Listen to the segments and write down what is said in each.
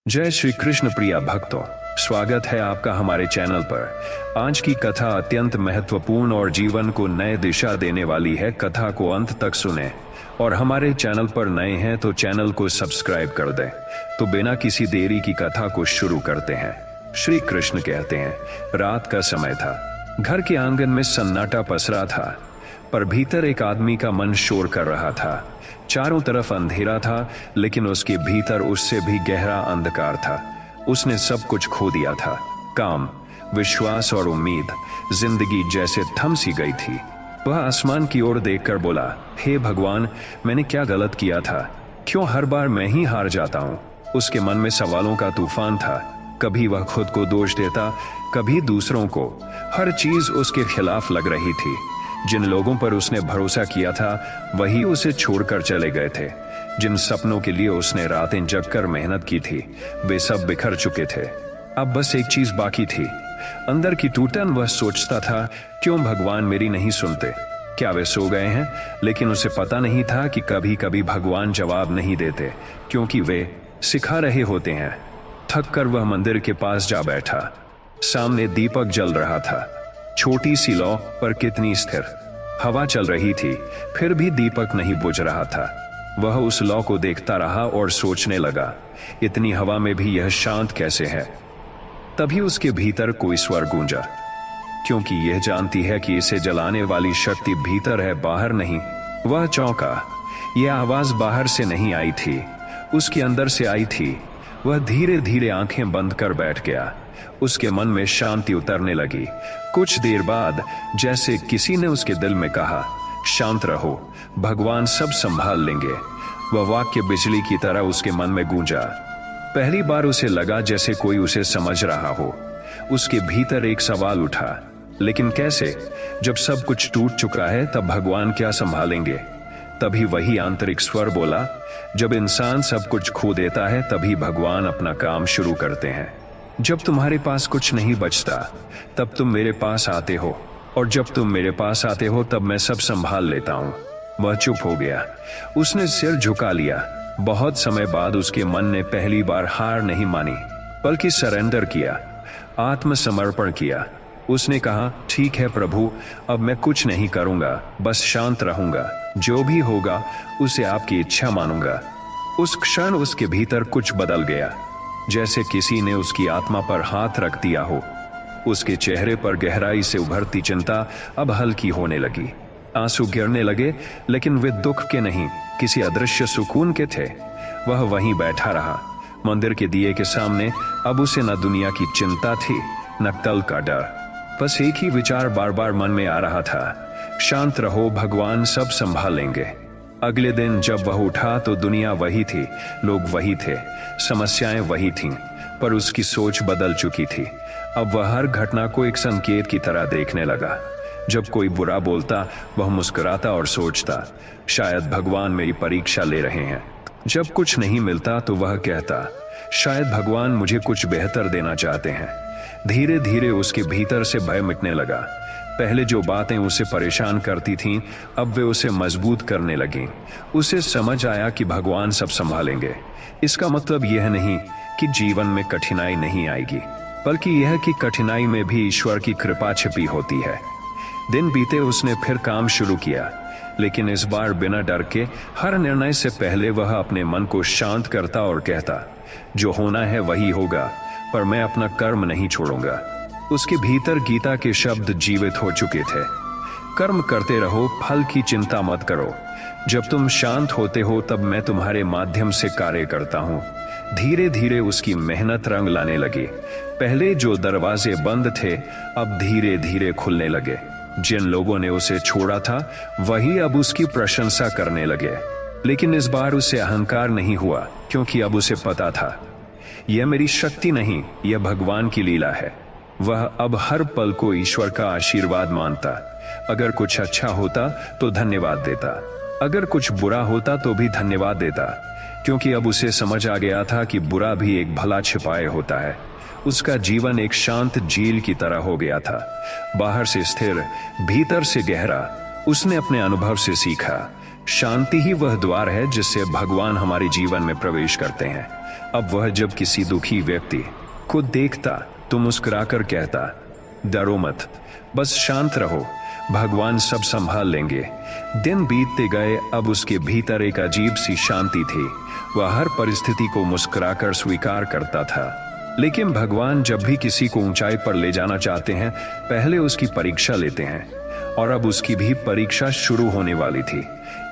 जय श्री कृष्ण प्रिया भक्तों, स्वागत है आपका हमारे चैनल पर। आज की कथा अत्यंत महत्वपूर्ण और जीवन को नए दिशा देने वाली है। कथा को अंत तक सुने और हमारे चैनल पर नए हैं तो चैनल को सब्सक्राइब कर दें। तो बिना किसी देरी की कथा को शुरू करते हैं। श्री कृष्ण कहते हैं, रात का समय था। घर के आंगन में सन्नाटा पसरा था, पर भीतर एक आदमी का मन शोर कर रहा था। चारों तरफ अंधेरा था, लेकिन उसके भीतर उससे भी गहरा अंधकार था। उसने सब कुछ खो दिया था। काम, विश्वास और उम्मीद, जिंदगी जैसे थम सी गई थी। वह आसमान की ओर देखकर बोला, हे भगवान, मैंने क्या गलत किया था? क्यों हर बार मैं ही हार जाता हूँ? उसके मन में सवालों का तूफान था। कभी वह खुद को दोष देता, कभी दूसरों को। हर चीज उसके खिलाफ लग रही थी। जिन लोगों पर उसने भरोसा किया था, वही उसे छोड़कर चले गए थे। जिन सपनों के लिए उसने रातें जगकर मेहनत की थी, वे सब बिखर चुके थे। अब बस एक चीज बाकी थी, अंदर की टूटन। वह सोचता था, क्यों भगवान मेरी नहीं सुनते? क्या वे सो गए हैं? लेकिन उसे पता नहीं था कि कभी कभी भगवान जवाब नहीं देते, क्योंकि वे सिखा रहे होते हैं। थक कर वह मंदिर के पास जा बैठा। सामने दीपक जल रहा था, छोटी सी लौ पर कितनी स्थिर। हवा चल रही थी, फिर भी दीपक नहीं बुझ रहा था। वह उस लौ को देखता रहा और सोचने लगा, इतनी हवा में भी यह शांत कैसे है? तभी उसके भीतर कोई स्वर गूंजा, क्योंकि यह जानती है कि इसे जलाने वाली शक्ति भीतर है, बाहर नहीं। वह चौंका। यह आवाज बाहर से नहीं आई थी, उसके अंदर से आई थी। वह धीरे धीरे आंखें बंद कर बैठ गया। उसके मन में शांति उतरने लगी। कुछ देर बाद जैसे किसी ने उसके दिल में कहा, शांत रहो, भगवान सब संभाल लेंगे। वह वाक्य बिजली की तरह उसके मन में गूंजा। पहली बार उसे लगा जैसे कोई उसे समझ रहा हो। उसके भीतर एक सवाल उठा, लेकिन कैसे? जब सब कुछ टूट चुका है, तब भगवान क्या संभालेंगे? तभी वही आंतरिक स्वर बोला, जब इंसान सब कुछ खो देता है, तभी भगवान अपना काम शुरू करते हैं। जब तुम्हारे पास कुछ नहीं बचता, तब तुम मेरे पास आते हो, और जब तुम मेरे पास आते हो, तब मैं सब संभाल लेता हूँ। वह चुप हो गया। उसने सिर झुका लिया। बहुत समय बाद उसके मन ने पहली बार हार नहीं मानी, बल्कि सरेंडर किया, आत्मसमर्पण किया। उसने कहा, ठीक है प्रभु, अब मैं कुछ नहीं करूंगा, बस शांत रहूंगा। जो भी होगा उसे आपकी इच्छा मानूंगा। उस क्षण उसके भीतर कुछ बदल गया, जैसे किसी ने उसकी आत्मा पर हाथ रख दिया हो। उसके चेहरे पर गहराई से उभरती चिंता अब हल्की होने लगी। आंसू गिरने लगे, लेकिन वे दुख के नहीं, किसी अदृश्य सुकून के थे। वह वहीं बैठा रहा, मंदिर के दिए के सामने। अब उसे न दुनिया की चिंता थी, न कल का डर। बस एक ही विचार बार बार मन में आ रहा था, शांत रहो, भगवान सब संभालेंगे। अगले दिन जब वह उठा तो दुनिया वही थी, लोग वही थे, समस्याएं वही थीं, पर उसकी सोच बदल चुकी थी। अब वह हर घटना को एक संकेत की तरह देखने लगा। जब कोई बुरा बोलता, वह मुस्कुराता और सोचता, शायद भगवान मेरी परीक्षा ले रहे हैं। जब कुछ नहीं मिलता तो वह कहता, शायद भगवान मुझे कुछ बेहतर देना चाहते हैं। धीरे धीरे उसके भीतर से भय मिटने लगा। पहले जो बातें उसे परेशान करती थीं, अब वे उसे मजबूत करने लगीं। उसे समझ आया कि भगवान सब संभालेंगे। इसका मतलब यह नहीं कि जीवन में कठिनाई नहीं आएगी, बल्कि यह कि कठिनाई में भी ईश्वर की कृपा छिपी होती है। दिन बीते, उसने फिर काम शुरू किया, लेकिन इस बार बिना डर के। हर निर्णय से पहले वह अपने मन को शांत करता और कहता, जो होना है वही होगा, पर मैं अपना कर्म नहीं छोड़ूंगा। उसके भीतर गीता के शब्द जीवित हो चुके थे, कर्म करते रहो, फल की चिंता मत करो। जब तुम शांत होते हो, तब मैं तुम्हारे माध्यम से कार्य करता हूँ। धीरे धीरे उसकी मेहनत रंग लाने लगी। पहले जो दरवाजे बंद थे, अब धीरे धीरे खुलने लगे। जिन लोगों ने उसे छोड़ा था, वही अब उसकी प्रशंसा करने लगे। लेकिन इस बार उसे अहंकार नहीं हुआ, क्योंकि अब उसे पता था, यह मेरी शक्ति नहीं, यह भगवान की लीला है। वह अब हर पल को ईश्वर का आशीर्वाद मानता। अगर कुछ अच्छा होता तो धन्यवाद देता, अगर कुछ बुरा होता तो भी धन्यवाद देता, क्योंकि अब उसे समझ आ गया था कि बुरा भी एक भला छिपाए होता है। उसका जीवन एक शांत झील की तरह हो गया था, बाहर से स्थिर, भीतर से गहरा। उसने अपने अनुभव से सीखा, शांति ही वह द्वार है जिससे भगवान हमारे जीवन में प्रवेश करते हैं। अब वह जब किसी दुखी व्यक्ति को देखता तो मुस्कुराकर कहता, डरो मत, बस शांत रहो, भगवान सब संभाल लेंगे। दिन बीतते गए, अब उसके भीतर एक अजीब सी शांति थी। वह हर परिस्थिति को मुस्कुराकर स्वीकार करता था। लेकिन भगवान जब भी किसी को ऊंचाई पर ले जाना चाहते हैं, पहले उसकी परीक्षा लेते हैं, और अब उसकी भी परीक्षा शुरू होने वाली थी।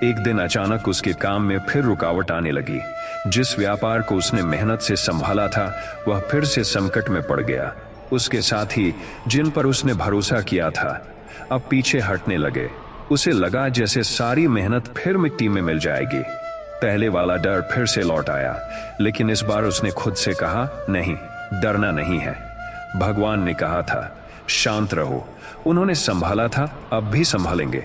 एक दिन अचानक उसके काम में फिर रुकावट आने लगी। जिस व्यापार को उसने मेहनत से संभाला था, वह फिर से संकट में पड़ गया। उसके साथ ही जिन पर उसने भरोसा किया था, अब पीछे हटने लगे। उसे लगा जैसे सारी मेहनत फिर मिट्टी में मिल जाएगी। पहले वाला डर फिर से लौट आया, लेकिन इस बार उसने खुद से कहा, नहीं, डरना नहीं है। भगवान ने कहा था, शांत रहो। उन्होंने संभाला था, अब भी संभालेंगे।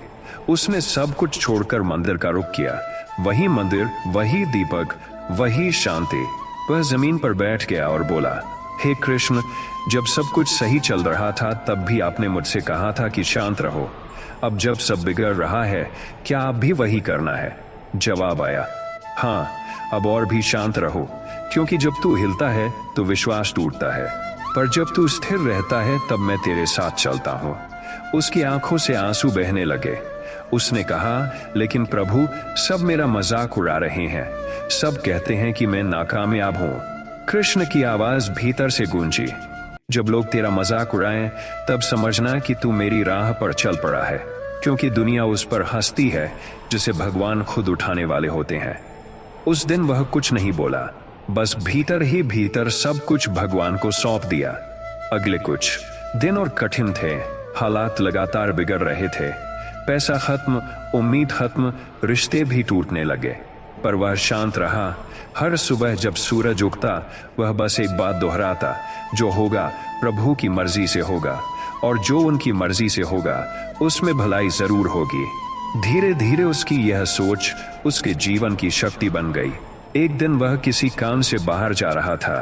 उसने सब कुछ छोड़कर मंदिर का रुख किया। वही मंदिर, वही दीपक, वही शांति। वह जमीन पर बैठ गया और बोला, हे कृष्ण, जब सब कुछ सही चल रहा था तब भी आपने मुझसे कहा था कि शांत रहो। अब जब सब बिगड़ रहा है, क्या आप भी वही करना है? जवाब आया, हाँ, अब और भी शांत रहो, क्योंकि जब तू हिलता है तो विश्वास टूटता है, पर जब तू स्थिर रहता है तब मैं तेरे साथ चलता हूँ। उसकी आंखों से आंसू बहने लगे। उसने कहा, लेकिन प्रभु, सब मेरा मजाक उड़ा रहे हैं, सब कहते हैं कि मैं नाकामयाब हूँ। कृष्ण की आवाज भीतर से गूंजी, जब लोग तेरा मजाक उड़ाएं तब समझना कि तू मेरी राह पर चल पड़ा है, क्योंकि दुनिया उस पर हंसती है जिसे भगवान खुद उठाने वाले होते हैं। उस दिन वह कुछ नहीं बोला, बस भीतर ही भीतर सब कुछ भगवान को सौंप दिया। अगले कुछ दिन और कठिन थे। हालात लगातार बिगड़ रहे थे। पैसा खत्म, उम्मीद खत्म, रिश्ते भी टूटने लगे, पर वह शांत रहा। हर सुबह जब सूरज उगता, वह बस एक बात दोहराता, जो होगा प्रभु की मर्जी से होगा, और जो उनकी मर्जी से होगा उसमें भलाई जरूर होगी। धीरे धीरे उसकी यह सोच उसके जीवन की शक्ति बन गई। एक दिन वह किसी काम से बाहर जा रहा था।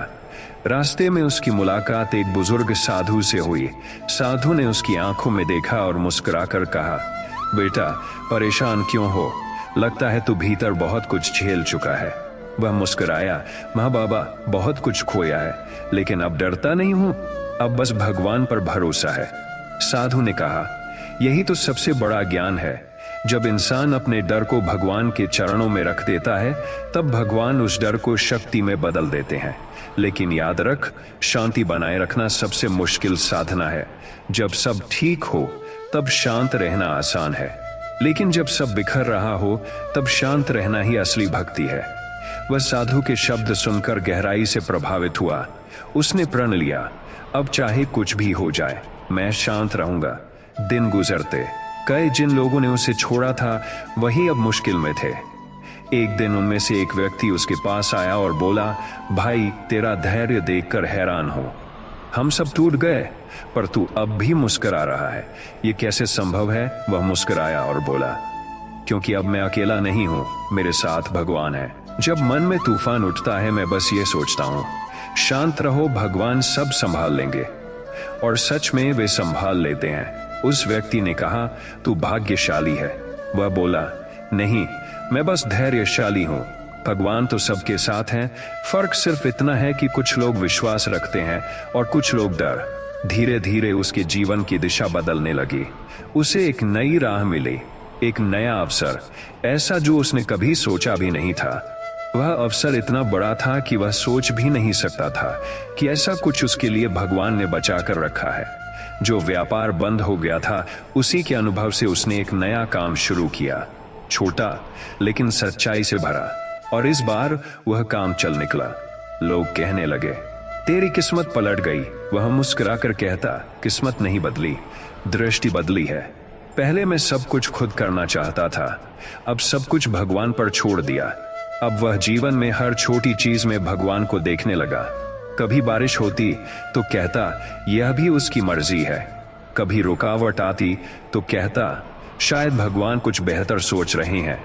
रास्ते में उसकी मुलाकात एक बुजुर्ग साधु से हुई। साधु ने उसकी आंखों में देखा और मुस्कुराकर कहा, बेटा, परेशान क्यों हो? लगता है तू भीतर बहुत कुछ झेल चुका है। वह मुस्कुराया, माँ बाबा, बहुत कुछ खोया है, लेकिन अब डरता नहीं हूं, अब बस भगवान पर भरोसा है। साधु ने कहा, यही तो सबसे बड़ा ज्ञान है। जब इंसान अपने डर को भगवान के चरणों में रख देता है, तब भगवान उस डर को शक्ति में बदल देते हैं। लेकिन याद रख, शांति बनाए रखना सबसे मुश्किल साधना है। जब सब ठीक हो तब शांत रहना आसान है, लेकिन जब सब बिखर रहा हो तब शांत रहना ही असली भक्ति है। वह साधु के शब्द सुनकर गहराई से प्रभावित हुआ। उसने प्रण लिया, अब चाहे कुछ भी हो जाए, मैं शांत रहूंगा। दिन गुजरते कई। जिन लोगों ने उसे छोड़ा था वही अब मुश्किल में थे। एक दिन उनमें से एक व्यक्ति उसके पास आया और बोला, भाई, तेरा धैर्य देखकर हैरान हूं। हम सब टूट गए, पर तू अब भी मुस्कुरा रहा है, ये कैसे संभव है? वह मुस्कुराया और बोला, क्योंकि अब मैं अकेला नहीं हूं, मेरे साथ भगवान है। जब मन में तूफान उठता है, मैं बस ये सोचता हूं, शांत रहो, भगवान सब संभाल लेंगे। और सच में वे संभाल लेते हैं। उस व्यक्ति ने कहा, तू भाग्यशाली है। वह बोला, नहीं, मैं बस धैर्यशाली हूं। भगवान तो सबके साथ हैं, फर्क सिर्फ इतना है कि कुछ लोग विश्वास रखते हैं और कुछ लोग डर। धीरे धीरे उसके जीवन की दिशा बदलने लगी। उसे एक नई राह मिली, एक नया अवसर, ऐसा जो उसने कभी सोचा भी नहीं था। वह अवसर इतना बड़ा था कि वह सोच भी नहीं सकता था कि ऐसा कुछ उसके लिए भगवान ने बचा कर रखा है। जो व्यापार बंद हो गया था, उसी के अनुभव से उसने एक नया काम शुरू किया, छोटा लेकिन सच्चाई से भरा। और इस बार वह काम चल निकला। लोग कहने लगे, तेरी किस्मत पलट गई। वह मुस्कुराकर कहता, किस्मत नहीं बदली, दृष्टि बदली है। पहले मैं सब कुछ खुद करना चाहता था, अब सब कुछ भगवान पर छोड़ दिया। अब वह जीवन में हर छोटी चीज में भगवान को देखने लगा। कभी बारिश होती तो कहता, यह भी उसकी मर्जी है। कभी रुकावट आती तो कहता, शायद भगवान कुछ बेहतर सोच रहे हैं।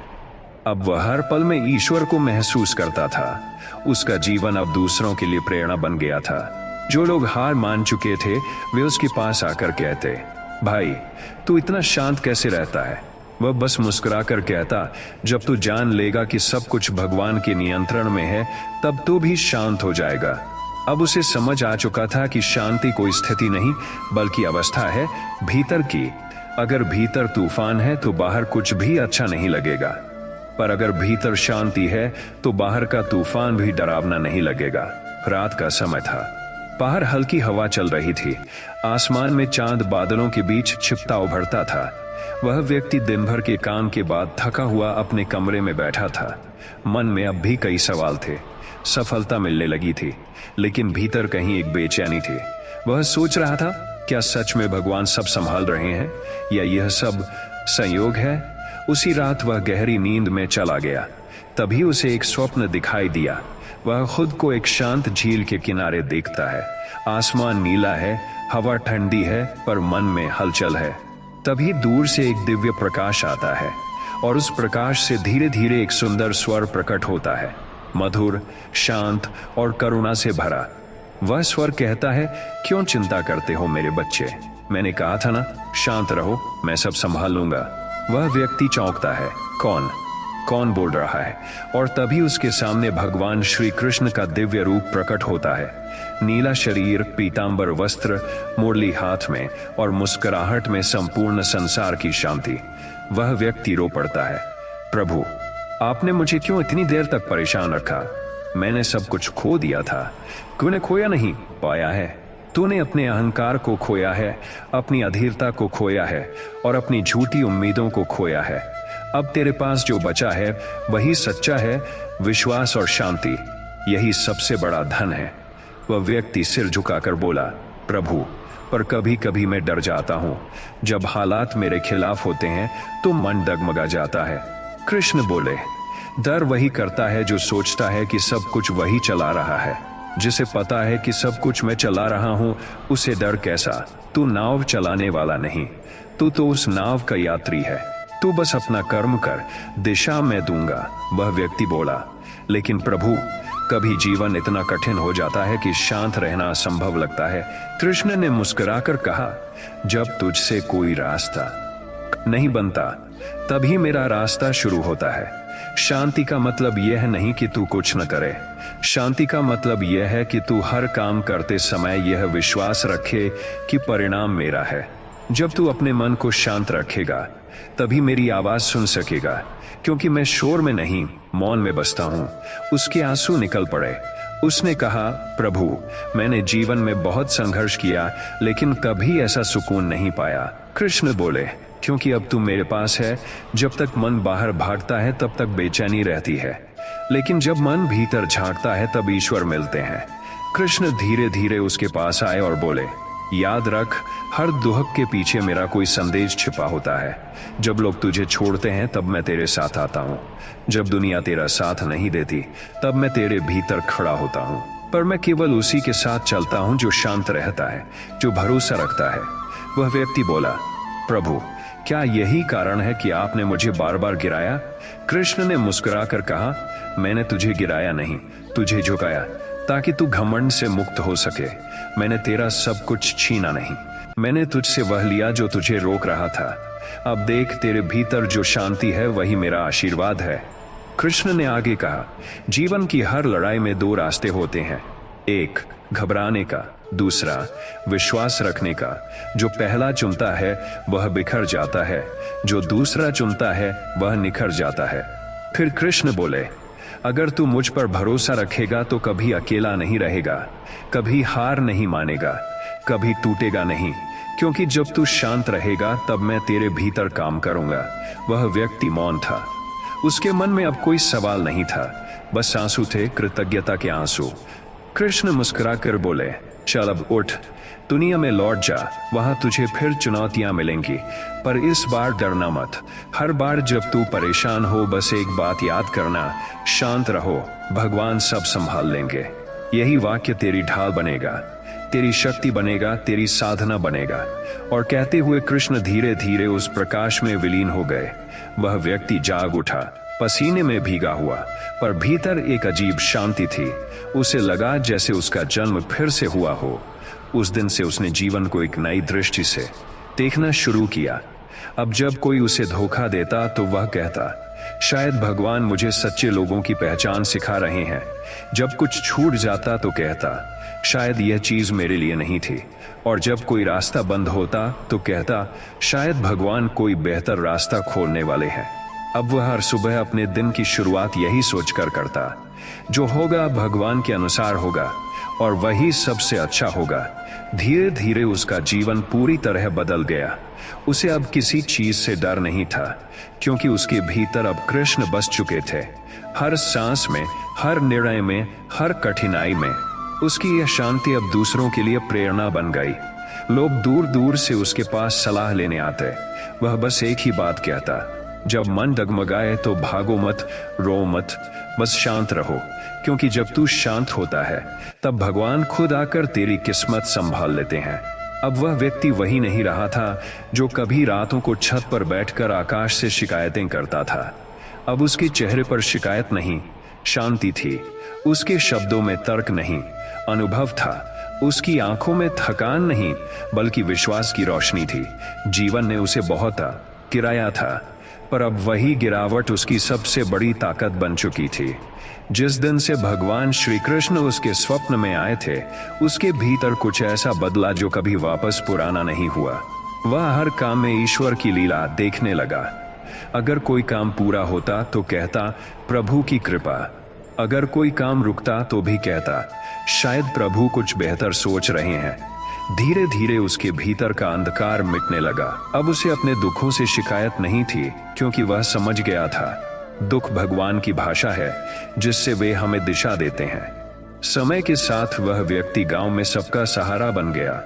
अब वह हर पल में ईश्वर को महसूस करता था। उसका जीवन अब दूसरों के लिए प्रेरणा बन गया था। जो लोग हार मान चुके थे, वे उसके पास आकर कहते, भाई, तू इतना शांत कैसे रहता है? वह बस मुस्कुराकर कहता, जब तू जान लेगा कि सब कुछ भगवान के नियंत्रण में है, तब तू भी शांत हो जाएगा। अब उसे समझ आ चुका था कि शांति कोई स्थिति नहीं बल्कि अवस्था है भीतर की। अगर भीतर तूफान है तो बाहर कुछ भी अच्छा नहीं लगेगा, पर अगर भीतर शांति है तो बाहर का तूफान भी डरावना नहीं लगेगा। रात का समय था, बाहर हल्की हवा चल रही थी, आसमान में चांद बादलों के बीच छिपता उभरता था। वह व्यक्ति दिन भर के काम के बाद थका हुआ अपने कमरे में बैठा था। मन में अब भी कई सवाल थे। सफलता मिलने लगी थी, लेकिन भीतर कहीं एक बेचैनी थी। वह सोच रहा था, क्या सच में भगवान सब संभाल रहे हैं या यह सब संयोग है? उसी रात वह गहरी नींद में चला गया। तभी उसे एक स्वप्न दिखाई दिया। वह खुद को एक शांत झील के किनारे देखता है। आसमान नीला है, हवा ठंडी है, पर मन में हलचल है। तभी दूर से एक दिव्य प्रकाश आता है और उस प्रकाश से धीरे धीरे एक सुंदर स्वर प्रकट होता है, मधुर, शांत और करुणा से भरा। वह स्वर कहता है, क्यों चिंता करते हो मेरे बच्चे? मैंने कहा था ना, शांत रहो, मैं सब संभाल लूंगा। वह व्यक्ति चौंकता है, कौन बोल रहा है? और तभी उसके सामने भगवान श्री कृष्ण का दिव्य रूप प्रकट होता है। नीला शरीर, पीतांबर वस्त्र, मुरली हाथ में और मुस्कुराहट में संपूर्ण संसार की शांति। वह व्यक्ति रो पड़ता है, प्रभु, आपने मुझे क्यों इतनी देर तक परेशान रखा? मैंने सब कुछ खो दिया था। तूने खोया नहीं, पाया है। तूने अपने अहंकार को खोया है, अपनी अधीरता को खोया है और अपनी झूठी उम्मीदों को खोया है। अब तेरे पास जो बचा है वही सच्चा है, विश्वास और शांति। यही सबसे बड़ा धन है। वह व्यक्ति सिर झुकाकर बोला, प्रभु, पर कभी कभी मैं डर जाता हूं। जब हालात मेरे खिलाफ होते हैं तो मन डगमगा जाता है। कृष्ण बोले, डर वही करता है जो सोचता है कि सब कुछ वही चला रहा है। जिसे पता है कि सब कुछ मैं चला रहा हूं, उसे डर कैसा? तू नाव चलाने वाला नहीं, तू तो उस नाव का यात्री है। तू बस अपना कर्म कर, दिशा मैं दूंगा। वह व्यक्ति बोला, लेकिन प्रभु, कभी जीवन इतना कठिन हो जाता है कि शांत रहना असंभव लगता है। कृष्ण ने मुस्कुराकर कहा, जब तुझसे कोई रास्ता नहीं बनता तभी मेरा रास्ता शुरू होता है। शांति का मतलब यह नहीं कि तू कुछ न करे। शांति का मतलब यह है कि तू हर काम करते समय यह विश्वास रखे कि परिणाम मेरा है। जब तू अपने मन को शांत रखेगा तभी मेरी आवाज सुन सकेगा, क्योंकि मैं शोर में नहीं, मौन में बसता हूं। उसके आंसू निकल पड़े। उसने कहा, प्रभु, मैंने जीवन में बहुत संघर्ष किया, लेकिन कभी ऐसा सुकून नहीं पाया। कृष्ण बोले, क्योंकि अब तू मेरे पास है। जब तक मन बाहर भागता है तब तक बेचैनी रहती है, लेकिन जब मन भीतर झांकता है तब ईश्वर मिलते हैं। कृष्ण धीरे धीरे उसके पास आए और बोले, याद रख, हर दुहक के पीछे मेरा कोई संदेश छिपा होता है। जब लोग तुझे छोड़ते हैं तब मैं तेरे साथ आता हूँ। जब दुनिया तेरा साथ नहीं देती तब मैं तेरे भीतर खड़ा होता हूँ। पर मैं केवल उसी के साथ चलता हूँ जो शांत रहता है, जो भरोसा रखता है। वह व्यक्ति बोला, प्रभु, क्या यही कारण है कि आपने मुझे बार बार गिराया? कृष्ण ने मुस्कुराकर कहा, मैंने तुझे गिराया नहीं, तुझे झुकाया, ताकि तू घमंड से मुक्त हो सके। मैंने तेरा सब कुछ छीना नहीं, मैंने तुझसे वह लिया जो तुझे रोक रहा था। अब देख, तेरे भीतर जो शांति है वही मेरा आशीर्वाद है। कृष्ण ने आगे कहा, जीवन की हर लड़ाई में दो रास्ते होते हैं, एक घबराने का, दूसरा विश्वास रखने का। जो पहला चुनता है वह बिखर जाता है, जो दूसरा चुनता है वह निखर जाता है। फिर कृष्ण बोले, अगर तू मुझ पर भरोसा रखेगा तो कभी अकेला नहीं रहेगा, कभी हार नहीं मानेगा, कभी टूटेगा नहीं, क्योंकि जब तू शांत रहेगा तब मैं तेरे भीतर काम करूंगा। वह व्यक्ति मौन था। उसके मन में अब कोई सवाल नहीं था, बस आंसू थे, कृतज्ञता के आंसू। कृष्ण मुस्कुराकर बोले, चल अब उठ, दुनिया में लौट जा, वहां तुझे फिर चुनौतियां मिलेंगी, पर इस बार डरना मत। हर बार जब तू परेशान हो बस एक बात याद करना, शांत रहो, भगवान सब संभाल लेंगे। यही वाक्य तेरी ढाल बनेगा, तेरी शक्ति बनेगा, तेरी साधना बनेगा। और कहते हुए कृष्ण धीरे धीरे उस प्रकाश में विलीन हो गए। वह व्यक्ति जाग उठा, पसीने में भीगा हुआ, पर भीतर एक अजीब शांति थी। उसे लगा जैसे उसका जन्म फिर से हुआ हो। उस दिन से उसने जीवन को एक नई दृष्टि से देखना शुरू किया। अब जब कोई उसे धोखा देता तो वह कहता, शायद भगवान मुझे सच्चे लोगों की पहचान सिखा रहे हैं। जब कुछ छूट जाता तो कहता, शायद यह चीज मेरे लिए नहीं थी। और जब कोई रास्ता बंद होता तो कहता, शायद भगवान कोई बेहतर रास्ता खोलने वाले हैं। अब वह हर सुबह अपने दिन की शुरुआत यही सोचकर करता, जो होगा भगवान के अनुसार होगा और वही सबसे अच्छा होगा। धीरे धीरे उसका जीवन पूरी तरह बदल गया। उसे अब किसी चीज से डर नहीं था, क्योंकि उसके भीतर अब कृष्ण बस चुके थे। हर सांस में, हर निर्णय में, हर कठिनाई में उसकी यह शांति अब दूसरों के लिए प्रेरणा बन गई। लोग दूर दूर से उसके पास सलाह लेने आते। वह बस एक ही बात कहता, जब मन डगमगाए तो भागो मत, रो मत, बस शांत रहो, क्योंकि जब तू शांत होता है तब भगवान खुद आकर तेरी किस्मत संभाल लेते हैं। अब वह व्यक्ति वही नहीं रहा था जो कभी रातों को छत पर बैठकर आकाश से शिकायतें करता था। अब उसके चेहरे पर शिकायत नहीं, शांति थी। उसके शब्दों में तर्क नहीं, अनुभव था। उसकी आंखों में थकान नहीं, बल्कि विश्वास की रोशनी थी। जीवन ने उसे बहुत गिराया था, पर अब वही गिरावट उसकी सबसे बड़ी ताकत बन चुकी थी। जिस दिन से भगवान श्री कृष्ण उसके स्वप्न में आए थे, उसके भीतर कुछ ऐसा बदला जो कभी वापस पुराना नहीं हुआ। वह हर काम में ईश्वर की लीला देखने लगा। अगर कोई काम पूरा होता तो कहता, प्रभु की कृपा। अगर कोई काम रुकता तो भी कहता, शायद प्रभु कुछ बेहतर सोच रहे हैं। धीरे धीरे उसके भीतर का अंधकार मिटने लगा। अब उसे अपने दुखों से शिकायत नहीं थी, क्योंकि वह समझ गया था, दुख भगवान की भाषा है जिससे वे हमें दिशा देते हैं। समय के साथ वह व्यक्ति गांव में सबका सहारा बन गया।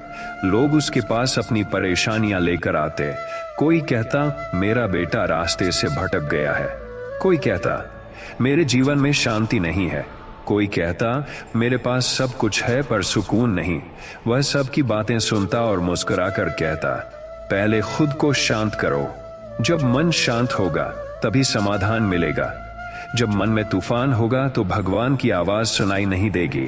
लोग उसके पास अपनी परेशानियां लेकर आते। कोई कहता, मेरा बेटा रास्ते से भटक गया है। कोई कहता, मेरे जीवन में शांति नहीं है। कोई कहता, मेरे पास सब कुछ है पर सुकून नहीं। वह सबकी बातें सुनता और मुस्कुराकर कहता, पहले खुद को शांत करो। जब मन शांत होगा तभी समाधान मिलेगा। जब मन में तूफान होगा तो भगवान की आवाज सुनाई नहीं देगी।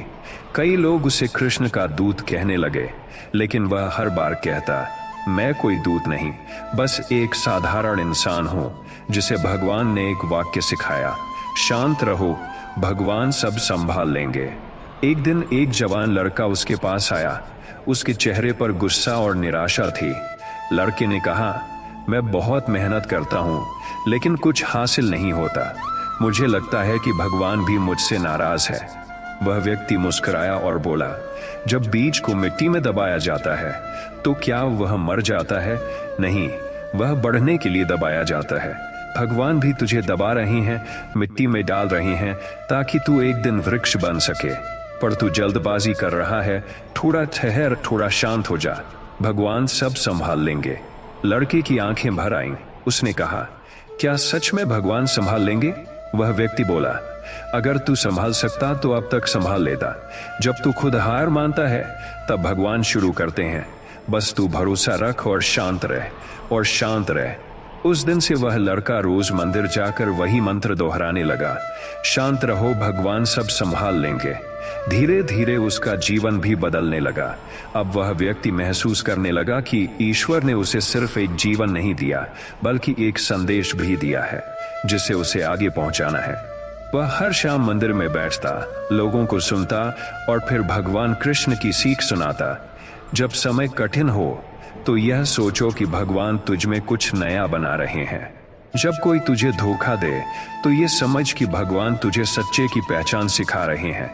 कई लोग उसे कृष्ण का दूत कहने लगे, लेकिन वह हर बार कहता, मैं कोई दूत नहीं, बस एक साधारण इंसान हूं जिसे भगवान ने एक वाक्य सिखाया, शांत रहो, भगवान सब संभाल लेंगे। एक दिन एक जवान लड़का उसके पास आया। उसके चेहरे पर गुस्सा और निराशा थी। लड़के ने कहा, मैं बहुत मेहनत करता हूं, लेकिन कुछ हासिल नहीं होता। मुझे लगता है कि भगवान भी मुझसे नाराज है। वह व्यक्ति मुस्कुराया और बोला, जब बीज को मिट्टी में दबाया जाता है तो क्या वह मर जाता है? नहीं, वह बढ़ने के लिए दबाया जाता है। भगवान भी तुझे दबा रहे हैं, मिट्टी में डाल रहे हैं, ताकि तू एक दिन वृक्ष बन सके। पर तू जल्दबाजी कर रहा है। थोड़ा ठहर, थोड़ा शांत हो जा, भगवान सब संभाल लेंगे। लड़के की आंखें भर आईं। उसने कहा, क्या सच में भगवान संभाल लेंगे? वह व्यक्ति बोला, अगर तू संभाल सकता तो अब तक संभाल लेता। जब तू खुद हार मानता है तब भगवान शुरू करते हैं। बस तू भरोसा रख और शांत रह, और शांत रह। उस दिन से वह लड़का रोज मंदिर जाकर वही मंत्र दोहराने लगा, शांत रहो, भगवान सब संभाल लेंगे। धीरे धीरे उसका जीवन भी बदलने लगा। अब वह व्यक्ति महसूस करने लगा कि ईश्वर ने उसे सिर्फ एक जीवन नहीं दिया, बल्कि एक संदेश भी दिया है जिसे उसे आगे पहुंचाना है। वह हर शाम मंदिर में बैठता, लोगों को सुनता और फिर भगवान कृष्ण की सीख सुनाता। जब समय कठिन हो तो यह सोचो कि भगवान तुझ में कुछ नया बना रहे हैं। जब कोई तुझे धोखा दे तो ये समझ कि भगवान तुझे सच्चे की पहचान सिखा रहे हैं।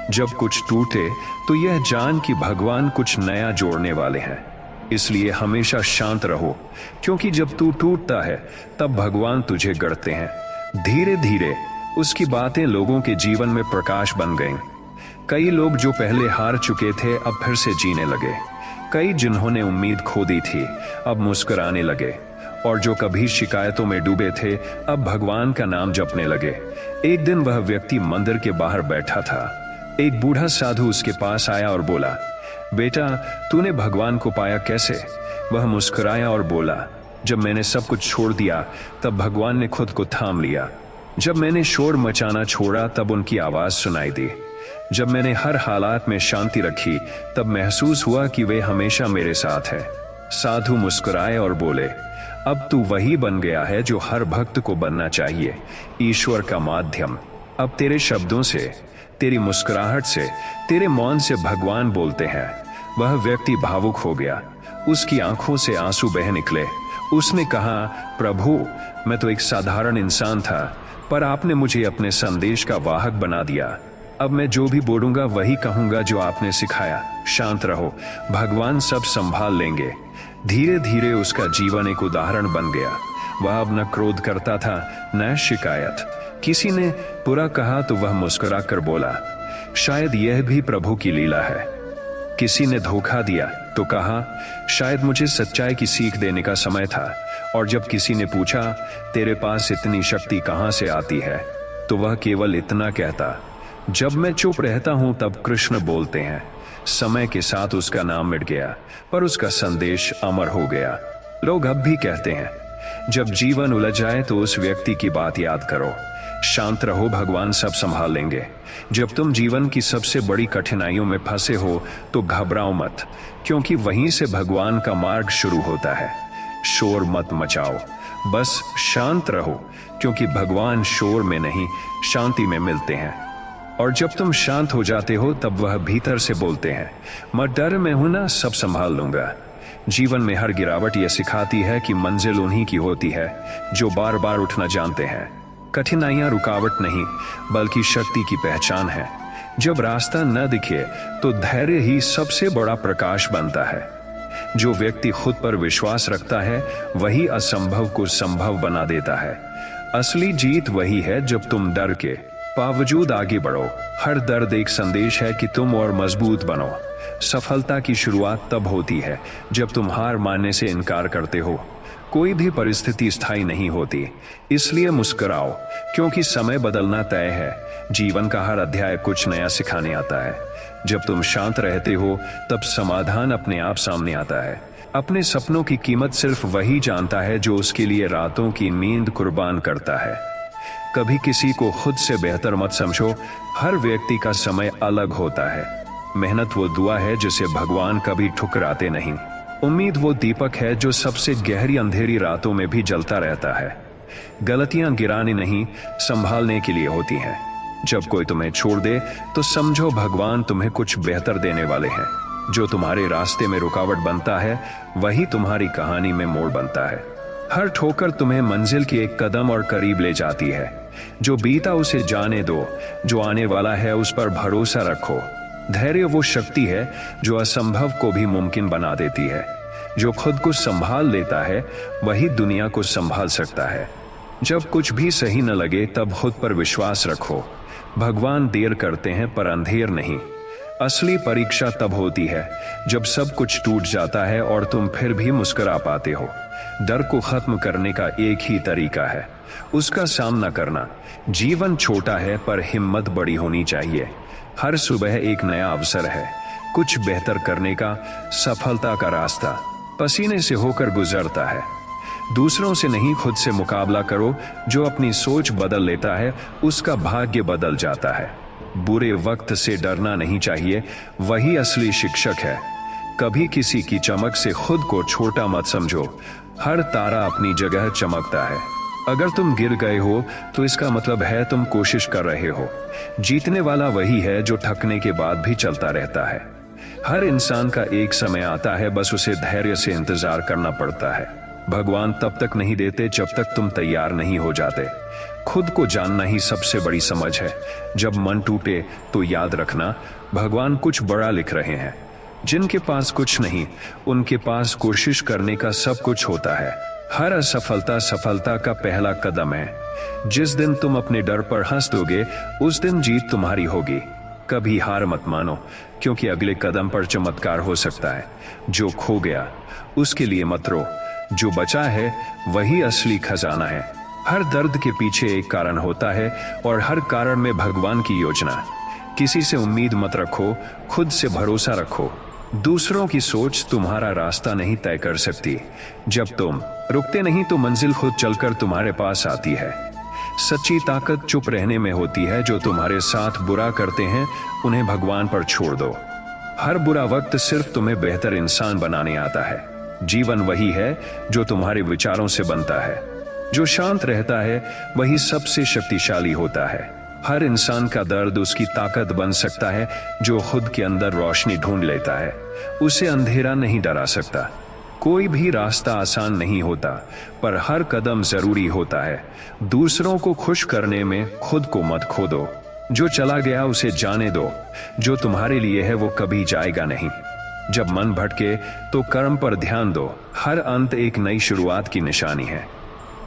जब कुछ टूटे तो यह जान कि भगवान कुछ नया जोड़ने वाले हैं। इसलिए हमेशा शांत रहो, क्योंकि जब तू टूटता है तब भगवान तुझे गढ़ते हैं। धीरे धीरे उसकी बातें लोगों के जीवन में प्रकाश बन गईं। कई लोग जो पहले हार चुके थे अब फिर से जीने लगे। कई जिन्होंने उम्मीद खो दी थी अब मुस्कुराने लगे, और जो कभी शिकायतों में डूबे थे अब भगवान का नाम जपने लगे। एक दिन वह व्यक्ति मंदिर के बाहर बैठा था। एक बूढ़ा साधु उसके पास आया और बोला, बेटा, तूने भगवान को पाया कैसे? वह मुस्कुराया और बोला, जब मैंने सब कुछ छोड़ दिया तब भगवान ने खुद को थाम लिया। जब मैंने शोर मचाना छोड़ा तब उनकी आवाज सुनाई दी। जब मैंने हर हालात में शांति रखी तब महसूस हुआ कि वे हमेशा मेरे साथ है। साधु मुस्कुराए और बोले, अब तू वही बन गया है जो हर भक्त को बनना चाहिए, ईश्वर का माध्यम। अब तेरे शब्दों से, तेरी मुस्कुराहट से, तेरे मौन से भगवान बोलते हैं। वह व्यक्ति भावुक हो गया, उसकी आंखों से आंसू बह निकले। उसने कहा, प्रभु, मैं तो एक साधारण इंसान था, पर आपने मुझे अपने संदेश का वाहक बना दिया। अब मैं जो भी बोलूंगा वही कहूंगा जो आपने सिखाया। शांत रहो, भगवान सब संभाल लेंगे। धीरे धीरे उसका जीवन एक उदाहरण बन गया। वह अब न क्रोध करता था, न शिकायत। किसी ने बुरा कहा तो वह मुस्कुरा कर बोला, शायद यह भी प्रभु की लीला है। किसी ने धोखा दिया तो कहा, शायद मुझे सच्चाई की सीख देने का समय था। और जब किसी ने पूछा, तेरे पास इतनी शक्ति कहां से आती है, तो वह केवल इतना कहता, जब मैं चुप रहता हूं तब कृष्ण बोलते हैं। समय के साथ उसका नाम मिट गया, पर उसका संदेश अमर हो गया। लोग अब भी कहते हैं, जब जीवन उलझ जाए तो उस व्यक्ति की बात याद करो। शांत रहो, भगवान सब संभाल लेंगे। जब तुम जीवन की सबसे बड़ी कठिनाइयों में फंसे हो तो घबराओ मत, क्योंकि वहीं से भगवान का मार्ग शुरू होता है। शोर मत मचाओ, बस शांत रहो, क्योंकि भगवान शोर में नहीं, शांति में मिलते हैं। और जब तुम शांत हो जाते हो तब वह भीतर से बोलते हैं, मत डर, मैं हूं ना, सब संभाल लूंगा। जीवन में हर गिरावट यह सिखाती है कि मंजिल उन्हीं की होती है जो बार बार उठना जानते हैं। कठिनाइयां रुकावट नहीं, बल्कि शक्ति की पहचान है। जब रास्ता न दिखे तो धैर्य ही सबसे बड़ा प्रकाश बनता है। जो व्यक्ति खुद पर विश्वास रखता है वही असंभव को संभव बना देता है। असली जीत वही है जब तुम डर के बावजूद आगे बढ़ो। हर दर्द एक संदेश है कि तुम और मजबूत बनो। सफलता की शुरुआत तब होती है जब तुम हार मानने से इनकार करते हो। कोई भी परिस्थिति स्थायी नहीं होती, इसलिए मुस्कुराओ, क्योंकि समय बदलना तय है। जीवन का हर अध्याय कुछ नया सिखाने आता है। जब तुम शांत रहते हो तब समाधान अपने आप सामने आता है। अपने सपनों की कीमत सिर्फ वही जानता है जो उसके लिए रातों की नींद कुर्बान करता है। कभी किसी को खुद से बेहतर मत समझो, हर व्यक्ति का समय अलग होता है। मेहनत वो दुआ है जिसे भगवान कभी ठुकराते नहीं। उम्मीद वो दीपक है जो सबसे गहरी अंधेरी रातों में भी जलता रहता है। गलतियां गिराने नहीं, संभालने के लिए होती हैं। जब कोई तुम्हें छोड़ दे तो समझो भगवान तुम्हें कुछ बेहतर देने वाले हैं। जो तुम्हारे रास्ते में रुकावट बनता है वही तुम्हारी कहानी में मोड़ बनता है। हर ठोकर तुम्हें मंजिल के एक कदम और करीब ले जाती है। जो बीता उसे जाने दो, जो आने वाला है उस पर भरोसा रखो। धैर्य वो शक्ति है जो असंभव को भी मुमकिन बना देती है। जो खुद को संभाल लेता है वही दुनिया को संभाल सकता है। जब कुछ भी सही न लगे तब खुद पर विश्वास रखो। भगवान देर करते हैं पर अंधेर नहीं। असली परीक्षा तब होती है जब सब कुछ टूट जाता है और तुम फिर भी मुस्कुरा पाते हो। डर को खत्म करने का एक ही तरीका है, उसका सामना करना। जीवन छोटा है पर हिम्मत बड़ी होनी चाहिए। हर सुबह एक नया अवसर है, कुछ बेहतर करने का। सफलता का रास्ता पसीने से होकर गुजरता है। दूसरों से नहीं, खुद से मुकाबला करो। जो अपनी सोच बदल लेता है उसका भाग्य बदल जाता है। बुरे वक्त से डरना नहीं चाहिए, वही असली शिक्षक है। कभी किसी की चमक से खुद को छोटा मत समझो। हर तारा अपनी जगह चमकता है। अगर तुम गिर गए हो तो इसका मतलब है तुम कोशिश कर रहे हो। जीतने वाला वही है जो थकने के बाद भी चलता रहता है। हर इंसान का एक समय आता है, बस उसे धैर्य से इंतजार करना पड़ता है। भगवान तब तक नहीं देते जब तक तुम तैयार नहीं हो जाते। खुद को जानना ही सबसे बड़ी समझ है। जब मन टूटे तो याद रखना, भगवान कुछ बड़ा लिख रहे हैं। जिनके पास कुछ नहीं, उनके पास कोशिश करने का सब कुछ होता है। हर असफलता सफलता का पहला कदम है। जिस दिन तुम अपने डर पर हंस दोगे उस दिन जीत तुम्हारी होगी। कभी हार मत मानो, क्योंकि अगले कदम पर चमत्कार हो सकता है। जो खो गया उसके लिए मत रो, जो बचा है वही असली खजाना है। हर दर्द के पीछे एक कारण होता है और हर कारण में भगवान की योजना। किसी से उम्मीद मत रखो, खुद से भरोसा रखो। दूसरों की सोच तुम्हारा रास्ता नहीं तय कर सकती। जब तुम रुकते नहीं तो मंजिल खुद चलकर तुम्हारे पास आती है। सच्ची ताकत चुप रहने में होती है। जो तुम्हारे साथ बुरा करते हैं उन्हें भगवान पर छोड़ दो। हर बुरा वक्त सिर्फ तुम्हें बेहतर इंसान बनाने आता है। जीवन वही है जो तुम्हारे विचारों से बनता है। जो शांत रहता है वही सबसे शक्तिशाली होता है। हर इंसान का दर्द उसकी ताकत बन सकता है। जो खुद के अंदर रोशनी ढूंढ लेता है उसे अंधेरा नहीं डरा सकता। कोई भी रास्ता आसान नहीं होता, पर हर कदम जरूरी होता है। दूसरों को खुश करने में खुद को मत खो दो। जो चला गया उसे जाने दो। जो तुम्हारे लिए है वो कभी जाएगा नहीं। जब मन भटके तो कर्म पर ध्यान दो। हर अंत एक नई शुरुआत की निशानी है।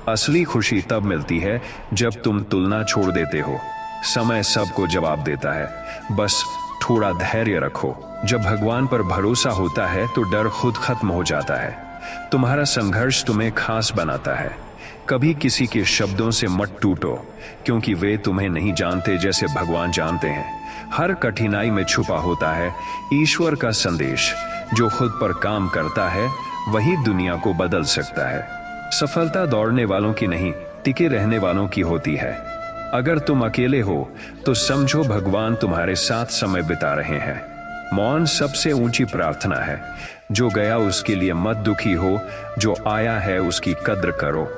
असली खुशी तब मिलती है जब तुम तुलना छोड़ देते हो। समय सबको जवाब देता है, बस थोड़ा धैर्य रखो। जब भगवान पर भरोसा होता है तो डर खुद खत्म हो जाता है। तुम्हारा संघर्ष तुम्हें खास बनाता है। कभी किसी के शब्दों से मत टूटो, क्योंकि वे तुम्हें नहीं जानते जैसे भगवान जानते हैं। हर कठिनाई में छुपा होता है ईश्वर का संदेश। जो खुद पर काम करता है वही दुनिया को बदल सकता है। सफलता दौड़ने वालों की नहीं, टिके रहने वालों की होती है। अगर तुम अकेले हो तो समझो भगवान तुम्हारे साथ समय बिता रहे हैं। मौन सबसे ऊंची प्रार्थना है। जो गया उसके लिए मत दुखी हो, जो आया है उसकी कद्र करो।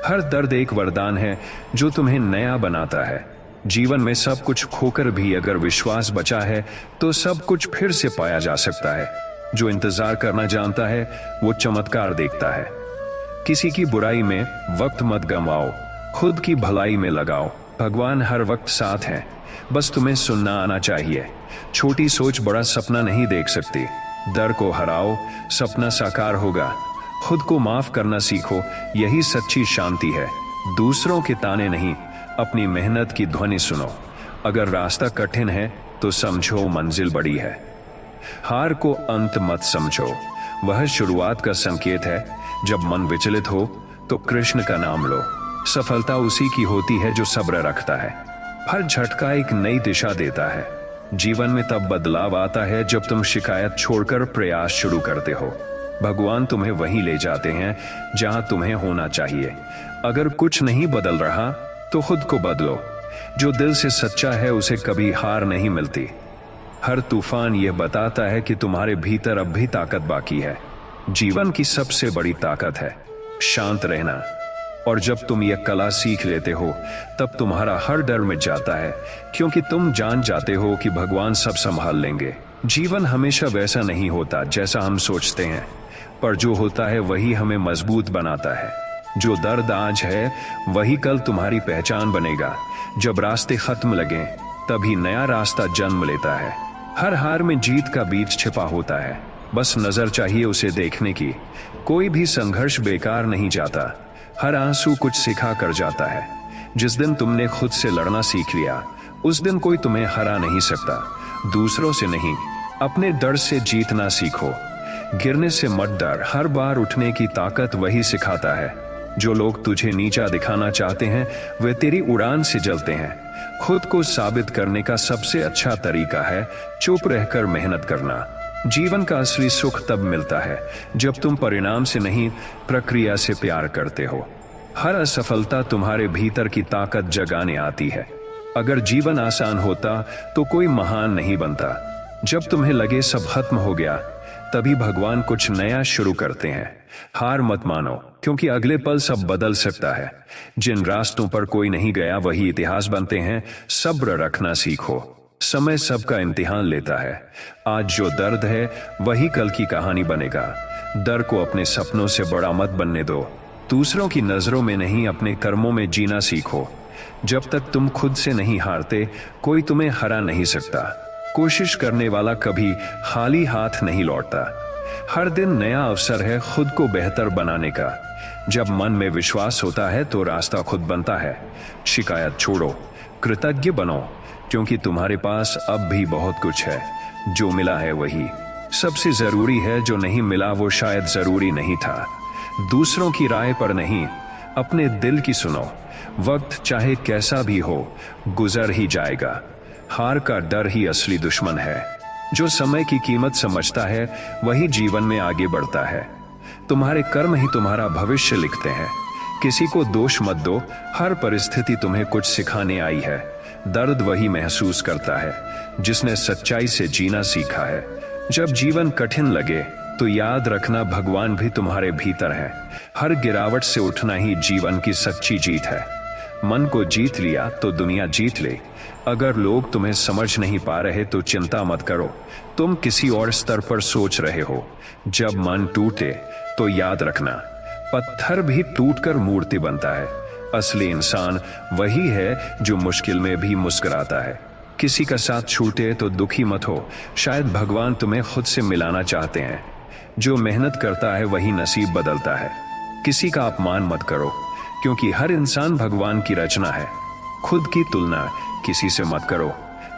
हर दर्द एक वरदान है जो तुम्हें नया बनाता है। जीवन में सब कुछ खोकर भी अगर विश्वास बचा है तो सब कुछ फिर से पाया जा सकता है। जो इंतजार करना जानता है वो चमत्कार देखता है। किसी की बुराई में वक्त मत गंवाओ, खुद की भलाई में लगाओ। भगवान हर वक्त साथ है, बस तुम्हें सुनना आना चाहिए। छोटी सोच बड़ा सपना नहीं देख सकती। डर को हराओ, सपना साकार होगा। खुद को माफ करना सीखो, यही सच्ची शांति है। दूसरों के ताने नहीं, अपनी मेहनत की ध्वनि सुनो। अगर रास्ता कठिन है तो समझो मंजिल बड़ी है। हार को अंत मत समझो, वह शुरुआत का संकेत है। जब मन विचलित हो तो कृष्ण का नाम लो। सफलता उसी की होती है जो सब्र रखता है। हर झटका एक नई दिशा देता है। जीवन में तब बदलाव आता है जब तुम शिकायत छोड़कर प्रयास शुरू करते हो। भगवान तुम्हें वहीं ले जाते हैं जहां तुम्हें होना चाहिए। अगर कुछ नहीं बदल रहा तो खुद को बदलो। जो दिल से सच्चा है उसे कभी हार नहीं मिलती। हर तूफान यह बताता है कि तुम्हारे भीतर अब भी ताकत बाकी है। जीवन की सबसे बड़ी ताकत है शांत रहना। और जब तुम यह कला सीख लेते हो तब तुम्हारा हर डर मिट जाता है, क्योंकि तुम जान जाते हो कि भगवान सब संभाल लेंगे। जीवन हमेशा वैसा नहीं होता जैसा हम सोचते हैं, पर जो होता है वही हमें मजबूत बनाता है। जो दर्द आज है वही कल तुम्हारी पहचान बनेगा। जब रास्ते खत्म लगे तभी नया रास्ता जन्म लेता है। हर हार में जीत का बीज छिपा होता है, बस नजर चाहिए उसे देखने की। कोई भी संघर्ष बेकार नहीं जाता, हर आंसू कुछ सिखा कर जाता है। जिस दिन तुमने खुद से लड़ना सीख लिया उस दिन कोई तुम्हें हरा नहीं सकता। दूसरों से नहीं, अपने डर से जीतना सीखो। गिरने से मत डर, हर बार उठने की ताकत वही सिखाता है। जो लोग तुझे नीचा दिखाना चाहते हैं वे तेरी उड़ान से जलते हैं। खुद को साबित करने का सबसे अच्छा तरीका है चुप रहकर मेहनत करना। जीवन का असली सुख तब मिलता है जब तुम परिणाम से नहीं प्रक्रिया से प्यार करते हो। हर असफलता तुम्हारे भीतर की ताकत जगाने आती है। अगर जीवन आसान होता तो कोई महान नहीं बनता। जब तुम्हें लगे सब खत्म हो गया तभी भगवान कुछ नया शुरू करते हैं। हार मत मानो, क्योंकि अगले पल सब बदल सकता है। जिन रास्तों पर कोई नहीं गया वही इतिहास बनते हैं। सब्र रखना सीखो, समय सबका इम्तिहान लेता है। आज जो दर्द है वही कल की कहानी बनेगा। डर को अपने सपनों से बड़ा मत बनने दो। दूसरों की नजरों में नहीं, अपने कर्मों में जीना सीखो। जब तक तुम खुद से नहीं हारते कोई तुम्हें हरा नहीं सकता। कोशिश करने वाला कभी खाली हाथ नहीं लौटता। हर दिन नया अवसर है खुद को बेहतर बनाने का। जब मन में विश्वास होता है तो रास्ता खुद बनता है। शिकायत छोड़ो, कृतज्ञ बनो, क्योंकि तुम्हारे पास अब भी बहुत कुछ है। जो मिला है वही सबसे जरूरी है, जो नहीं मिला वो शायद जरूरी नहीं था। दूसरों की राय पर नहीं, अपने दिल की सुनो। वक्त चाहे कैसा भी हो गुजर ही जाएगा। हार का डर ही असली दुश्मन है। जो समय की कीमत समझता है वही जीवन में आगे बढ़ता है। तुम्हारे कर्म ही तुम्हारा भविष्य लिखते हैं। किसी को दोष मत दो, हर परिस्थिति तुम्हें कुछ सिखाने आई है। दर्द वही महसूस करता है जिसने सच्चाई से जीना सीखा है। जब जीवन कठिन लगे तो याद रखना भगवान भी तुम्हारे भीतर है। हर गिरावट से उठना ही जीवन की सच्ची जीत है। मन को जीत लिया तो दुनिया जीत ले। अगर लोग तुम्हें समझ नहीं पा रहे तो चिंता मत करो, तुम किसी और स्तर पर सोच रहे हो। जब मन टूटे तो याद रखना, पत्थर भी टूटकर मूर्ति बनता है। असली इंसान वही है जो मुश्किल में भी मुस्कुराता है। किसी का साथ छूटे तो दुखी मत हो, शायद भगवान तुम्हें खुद से मिलाना चाहते हैं। जो मेहनत करता है वही नसीब बदलता है। किसी का अपमान मत करो, क्योंकि हर इंसान भगवान की रचना है। खुद की तुलना किसी से मत करो,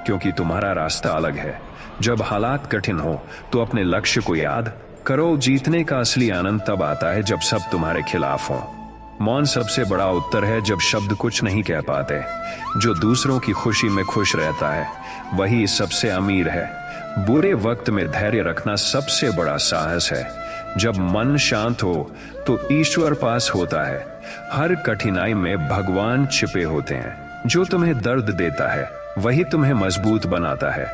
क्योंकि तुम्हारा रास्ता अलग है। जब हालात कठिन हो तो अपने लक्ष्य को याद करो। जीतने का असली आनंद तब आता है जब सब तुम्हारे खिलाफ हो। मौन सबसे बड़ा उत्तर है जब शब्द कुछ नहीं कह पाते। जो दूसरों की खुशी में खुश रहता है वही सबसे अमीर है। बुरे वक्त में धैर्य रखना सबसे बड़ा साहस है। जब मन शांत हो तो ईश्वर पास होता है। हर कठिनाई में भगवान छिपे होते हैं। जो तुम्हें दर्द देता है वही तुम्हें मजबूत बनाता है।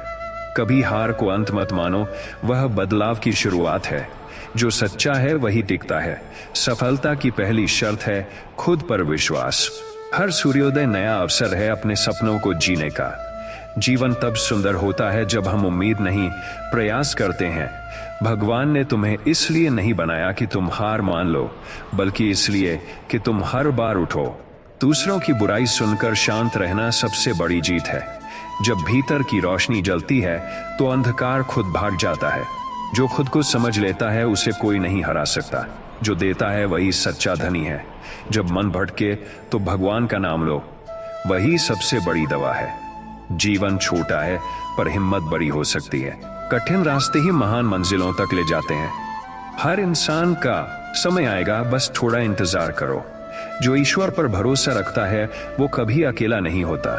कभी हार को अंत मत मानो, वह बदलाव की शुरुआत है। जो सच्चा है वही टिकता है। सफलता की पहली शर्त है खुद पर विश्वास। हर सूर्योदय नया अवसर है अपने सपनों को जीने का। जीवन तब सुंदर होता है जब हम उम्मीद नहीं, प्रयास करते हैं। भगवान ने तुम्हें इसलिए नहीं बनाया कि तुम हार मान लो, बल्कि इसलिए कि तुम हर बार उठो। दूसरों की बुराई सुनकर शांत रहना सबसे बड़ी जीत है। जब भीतर की रोशनी जलती है तो अंधकार खुद भाग जाता है। जो खुद को समझ लेता है उसे कोई नहीं हरा सकता। जो देता है वही सच्चा धनी है। जब मन भटके तो भगवान का नाम लो, वही सबसे बड़ी दवा है। जीवन छोटा है पर हिम्मत बड़ी हो सकती है। कठिन रास्ते ही महान मंजिलों तक ले जाते हैं। हर इंसान का समय आएगा, बस थोड़ा इंतजार करो। जो ईश्वर पर भरोसा रखता है वो कभी अकेला नहीं होता।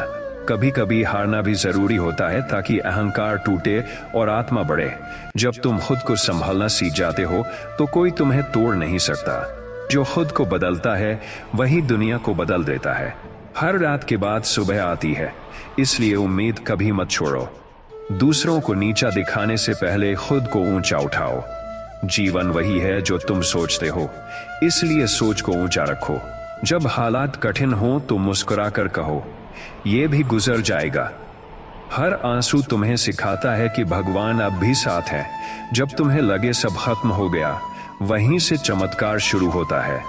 कभी कभी हारना भी जरूरी होता है ताकि अहंकार टूटे और आत्मा बढ़े। जब तुम खुद को संभालना सीख जाते हो तो कोई तुम्हें तोड़ नहीं सकता। जो खुद को बदलता है वही दुनिया को बदल देता है। हर रात के बाद सुबह आती है, इसलिए उम्मीद कभी मत छोड़ो। दूसरों को नीचा दिखाने से पहले खुद को ऊंचा उठाओ। जीवन वही है जो तुम सोचते हो, इसलिए सोच को ऊंचा रखो। जब हालात कठिन हो तो मुस्कुरा कर कहो, ये भी गुजर जाएगा। हर आंसू तुम्हें सिखाता है कि भगवान अब भी साथ है। जब तुम्हें लगे सब खत्म हो गया, वहीं से चमत्कार शुरू होता है।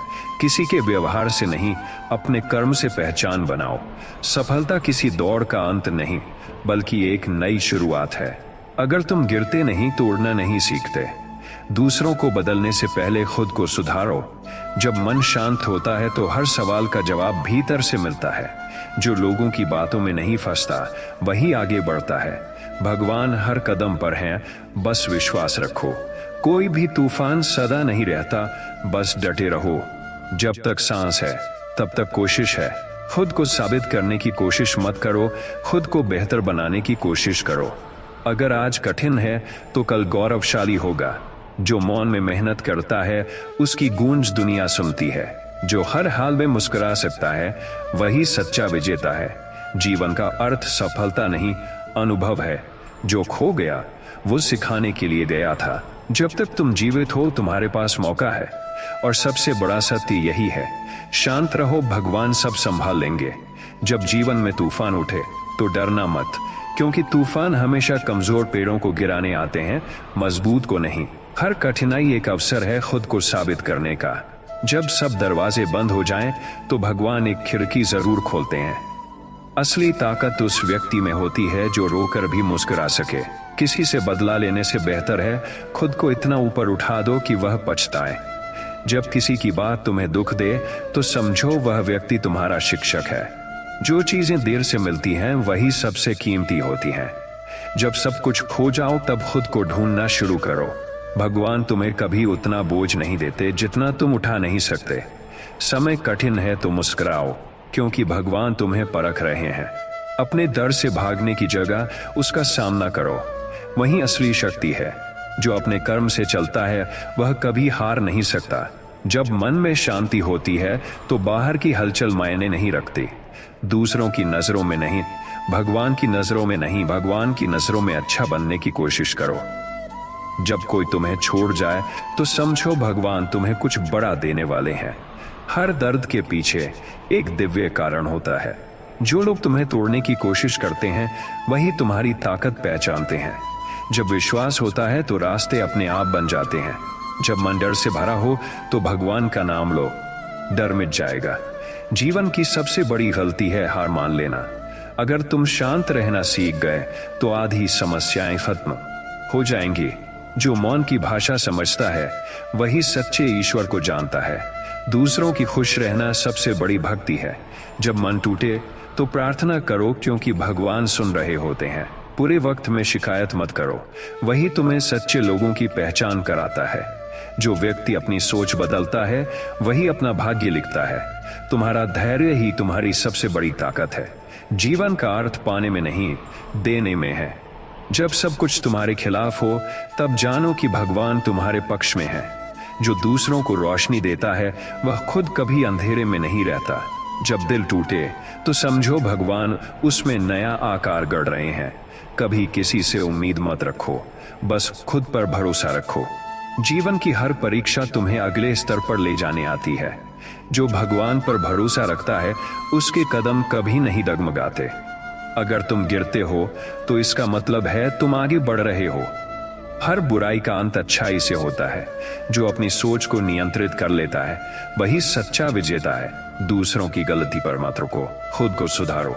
किसी के व्यवहार से नहीं, अपने कर्म से पहचान बनाओ। सफलता किसी दौड़ का अंत नहीं, बल्कि एक नई शुरुआत है। अगर तुम गिरते नहीं तो उड़ना नहीं सीखते। दूसरों को बदलने से पहले खुद को सुधारो। जब मन शांत होता है तो हर सवाल का जवाब भीतर से मिलता है। जो लोगों की बातों में नहीं फंसता वही आगे बढ़ता है। भगवान हर कदम पर हैं, बस विश्वास रखो। कोई भी तूफान सदा नहीं रहता, बस डटे रहो। जब तक सांस है तब तक कोशिश है। खुद को साबित करने की कोशिश मत करो, खुद को बेहतर बनाने की कोशिश करो। अगर आज कठिन है तो कल गौरवशाली होगा। जो मौन में मेहनत करता है उसकी गूंज दुनिया सुनती है। जो हर हाल में मुस्कुरा सकता है वही सच्चा विजेता है। जीवन का अर्थ सफलता नहीं, अनुभव है। जो खो गया वो सिखाने के लिए गया था। जब तक तुम जीवित हो तुम्हारे पास मौका है, और सबसे बड़ा सत्य यही है, शांत रहो, भगवान सब संभाल लेंगे। जब जीवन में तूफान उठे तो डरना मत, क्योंकि तूफान हमेशा कमजोर पेड़ों को गिराने आते हैं, मजबूत को नहीं। हर कठिनाई एक अवसर है खुद को साबित करने का। जब सब दरवाजे बंद हो जाएं, तो भगवान एक खिड़की जरूर खोलते हैं। असली ताकत उस व्यक्ति में होती है जो रोकर भी मुस्कुरा सके। किसी से बदला लेने से बेहतर है खुद को इतना ऊपर उठा दो कि वह पछताए। जब किसी की बात तुम्हें दुख दे तो समझो वह व्यक्ति तुम्हारा शिक्षक है। जो चीजें देर से मिलती हैं वही सबसे कीमती होती हैं। जब सब कुछ खो जाओ तब खुद को ढूंढना शुरू करो। भगवान तुम्हें कभी उतना बोझ नहीं देते जितना तुम उठा नहीं सकते। समय कठिन है तो मुस्कुराओ, क्योंकि भगवान तुम्हें परख रहे हैं। अपने डर से भागने की जगह उसका सामना करो, वही असली शक्ति है। जो अपने कर्म से चलता है वह कभी हार नहीं सकता। जब मन में शांति होती है तो बाहर की हलचल मायने नहीं रखती। दूसरों की नजरों में नहीं, भगवान की नजरों में नहीं, भगवान की नजरों में अच्छा बनने की कोशिश करो। जब कोई तुम्हें छोड़ जाए तो समझो भगवान तुम्हें कुछ बड़ा देने वाले हैं। हर दर्द के पीछे एक दिव्य कारण होता है। जो लोग तुम्हें तोड़ने की कोशिश करते हैं वही तुम्हारी ताकत पहचानते हैं। जब विश्वास होता है तो रास्ते अपने आप बन जाते हैं। जब मन डर से भरा हो तो भगवान का नाम लो, डर मिट जाएगा। जीवन की सबसे बड़ी गलती है हार मान लेना। अगर तुम शांत रहना सीख गए तो आधी समस्याएं खत्म हो जाएंगी। जो मौन की भाषा समझता है वही सच्चे ईश्वर को जानता है। दूसरों की खुश रहना सबसे बड़ी भक्ति है। जब मन टूटे तो प्रार्थना करो, क्योंकि भगवान सुन रहे होते हैं। पूरे वक्त में शिकायत मत करो, वही तुम्हें सच्चे लोगों की पहचान कराता है। जो व्यक्ति अपनी सोच बदलता है वही अपना भाग्य लिखता है। तुम्हारा धैर्य ही तुम्हारी सबसे बड़ी ताकत है। जीवन का अर्थ पाने में नहीं, देने में है। जब सब कुछ तुम्हारे खिलाफ हो तब जानो कि भगवान तुम्हारे पक्ष में है। जो दूसरों को रोशनी देता है वह खुद कभी अंधेरे में नहीं रहता। जब दिल टूटे तो समझो भगवान उसमें नया आकार गढ़ रहे हैं। कभी किसी से उम्मीद मत रखो, बस खुद पर भरोसा रखो। जीवन की हर परीक्षा तुम्हें अगले स्तर पर ले जाने आती है। जो भगवान पर भरोसा रखता है उसके कदम कभी नहीं डगमगाते। अगर तुम गिरते हो तो इसका मतलब है तुम आगे बढ़ रहे हो। हर बुराई का अंत अच्छाई से होता है। जो अपनी सोच को नियंत्रित कर लेता है वही सच्चा विजेता है। दूसरों की गलती पर मत रुको, खुद को सुधारो।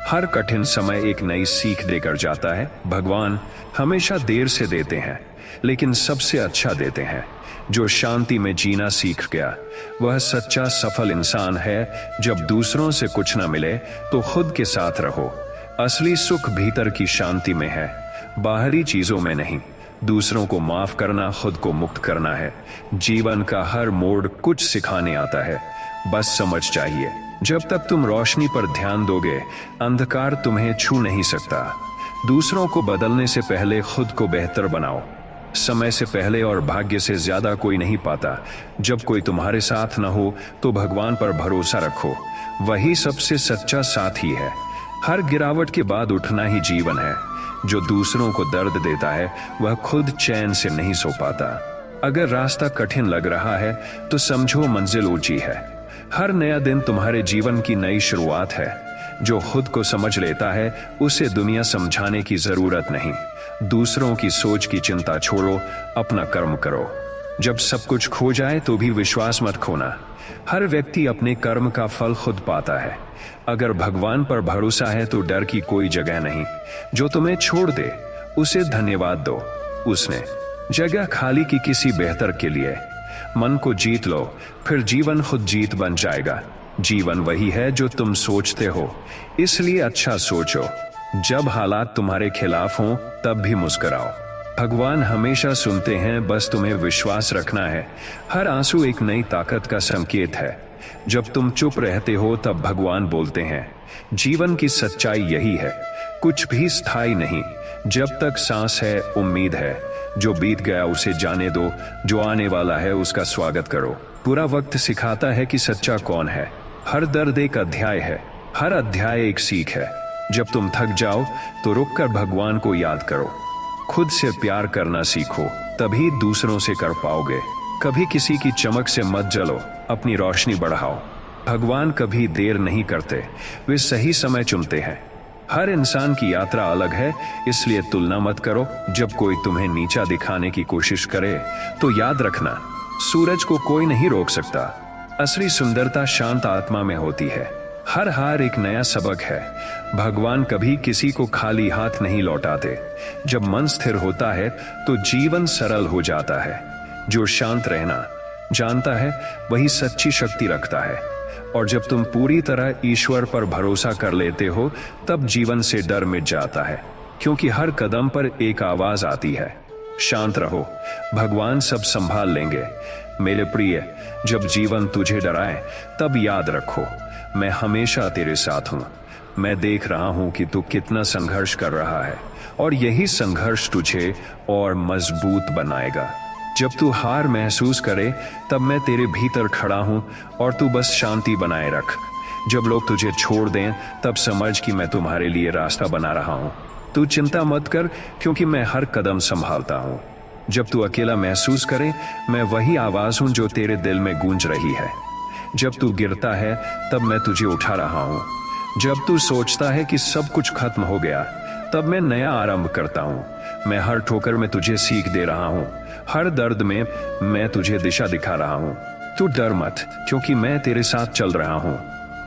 हर कठिन समय एक नई सीख देकर जाता है। भगवान हमेशा देर से देते हैं लेकिन सबसे अच्छा देते हैं। जो शांति में जीना सीख गया वह सच्चा सफल इंसान है। जब दूसरों से कुछ न मिले तो खुद के साथ रहो। असली सुख भीतर की शांति में है, बाहरी चीजों में नहीं। दूसरों को माफ करना खुद को मुक्त करना है। जीवन का हर मोड़ कुछ सिखाने आता है, बस समझ चाहिए। जब तक तुम रोशनी पर ध्यान दोगे अंधकार तुम्हें छू नहीं सकता। दूसरों को बदलने से पहले खुद को बेहतर बनाओ। समय से पहले और भाग्य से ज्यादा कोई नहीं पाता। जब कोई तुम्हारे साथ न हो तो भगवान पर भरोसा रखो, वही सबसे सच्चा साथी है। हर गिरावट के बाद उठना ही जीवन है। जो दूसरों को दर्द देता है वह खुद चैन से नहीं सो पाता। अगर रास्ता कठिन लग रहा है तो समझो मंजिल ऊंची है। हर नया दिन तुम्हारे जीवन की नई शुरुआत है। जो खुद को समझ लेता है उसे दुनिया समझाने की जरूरत नहीं। दूसरों की सोच की चिंता छोड़ो, अपना कर्म करो। जब सब कुछ खो जाए तो भी विश्वास मत खोना। हर व्यक्ति अपने कर्म का फल खुद पाता है। अगर भगवान पर भरोसा है तो डर की कोई जगह नहीं। जो तुम्हें छोड़ दे उसे धन्यवाद दो, उसने जगह खाली की किसी बेहतर के लिए। मन को जीत लो, फिर जीवन खुद जीत बन जाएगा। जीवन वही है जो तुम सोचते हो, इसलिए अच्छा सोचो। जब हालात तुम्हारे खिलाफ हों तब भी मुस्कुराओ। भगवान हमेशा सुनते हैं, बस तुम्हें विश्वास रखना है। हर आंसू एक नई ताकत का संकेत है। जब तुम चुप रहते हो तब भगवान बोलते हैं। जीवन की सच्चाई यही है, कुछ भी स्थायी नहीं। जब तक सांस है उम्मीद है। जो बीत गया उसे जाने दो, जो आने वाला है उसका स्वागत करो। पूरा वक्त सिखाता है कि सच्चा कौन है। हर दर्द एक अध्याय है, हर अध्याय एक सीख है। जब तुम थक जाओ तो रुककर भगवान को याद करो। खुद से प्यार करना सीखो, तभी दूसरों से कर पाओगे। कभी किसी की चमक से मत जलो, अपनी रोशनी बढ़ाओ। भगवान कभी देर नहीं करते, वे सही समय चुनते हैं। हर इंसान की यात्रा अलग है, इसलिए तुलना मत करो। जब कोई तुम्हें नीचा दिखाने की कोशिश करे तो याद रखना, सूरज को कोई नहीं रोक सकता। असली सुंदरता शांत आत्मा में होती है। हर हार एक नया सबक है। भगवान कभी किसी को खाली हाथ नहीं लौटाते। जब मन स्थिर होता है तो जीवन सरल हो जाता है। जो शांत रहना जानता है वही सच्ची शक्ति रखता है। और जब तुम पूरी तरह ईश्वर पर भरोसा कर लेते हो तब जीवन से डर मिट जाता है, क्योंकि हर कदम पर एक आवाज आती है, शांत रहो, भगवान सब संभाल लेंगे। मेरे प्रिय, जब जीवन तुझे डराए तब याद रखो, मैं हमेशा तेरे साथ हूं। मैं देख रहा हूं कि तू कितना संघर्ष कर रहा है और यही संघर्ष तुझे और मजबूत बनाएगा। जब तू हार महसूस करे तब मैं तेरे भीतर खड़ा हूं और तू बस शांति बनाए रख। जब लोग तुझे छोड़ दें तब समझ कि मैं तुम्हारे लिए रास्ता बना रहा हूं। तू चिंता मत कर, क्योंकि मैं हर कदम संभालता हूं। जब तू अकेला महसूस करे, मैं वही आवाज हूं जो तेरे दिल में गूंज रही है। जब तू गिरता है तब मैं तुझे उठा रहा हूं। जब तू सोचता है कि सब कुछ खत्म हो गया, तब मैं नया आरंभ करता हूं। मैं हर ठोकर में तुझे सीख दे रहा हूं, हर दर्द में मैं तुझे दिशा दिखा रहा हूं। तू डर मत, क्योंकि मैं तेरे साथ चल रहा हूं।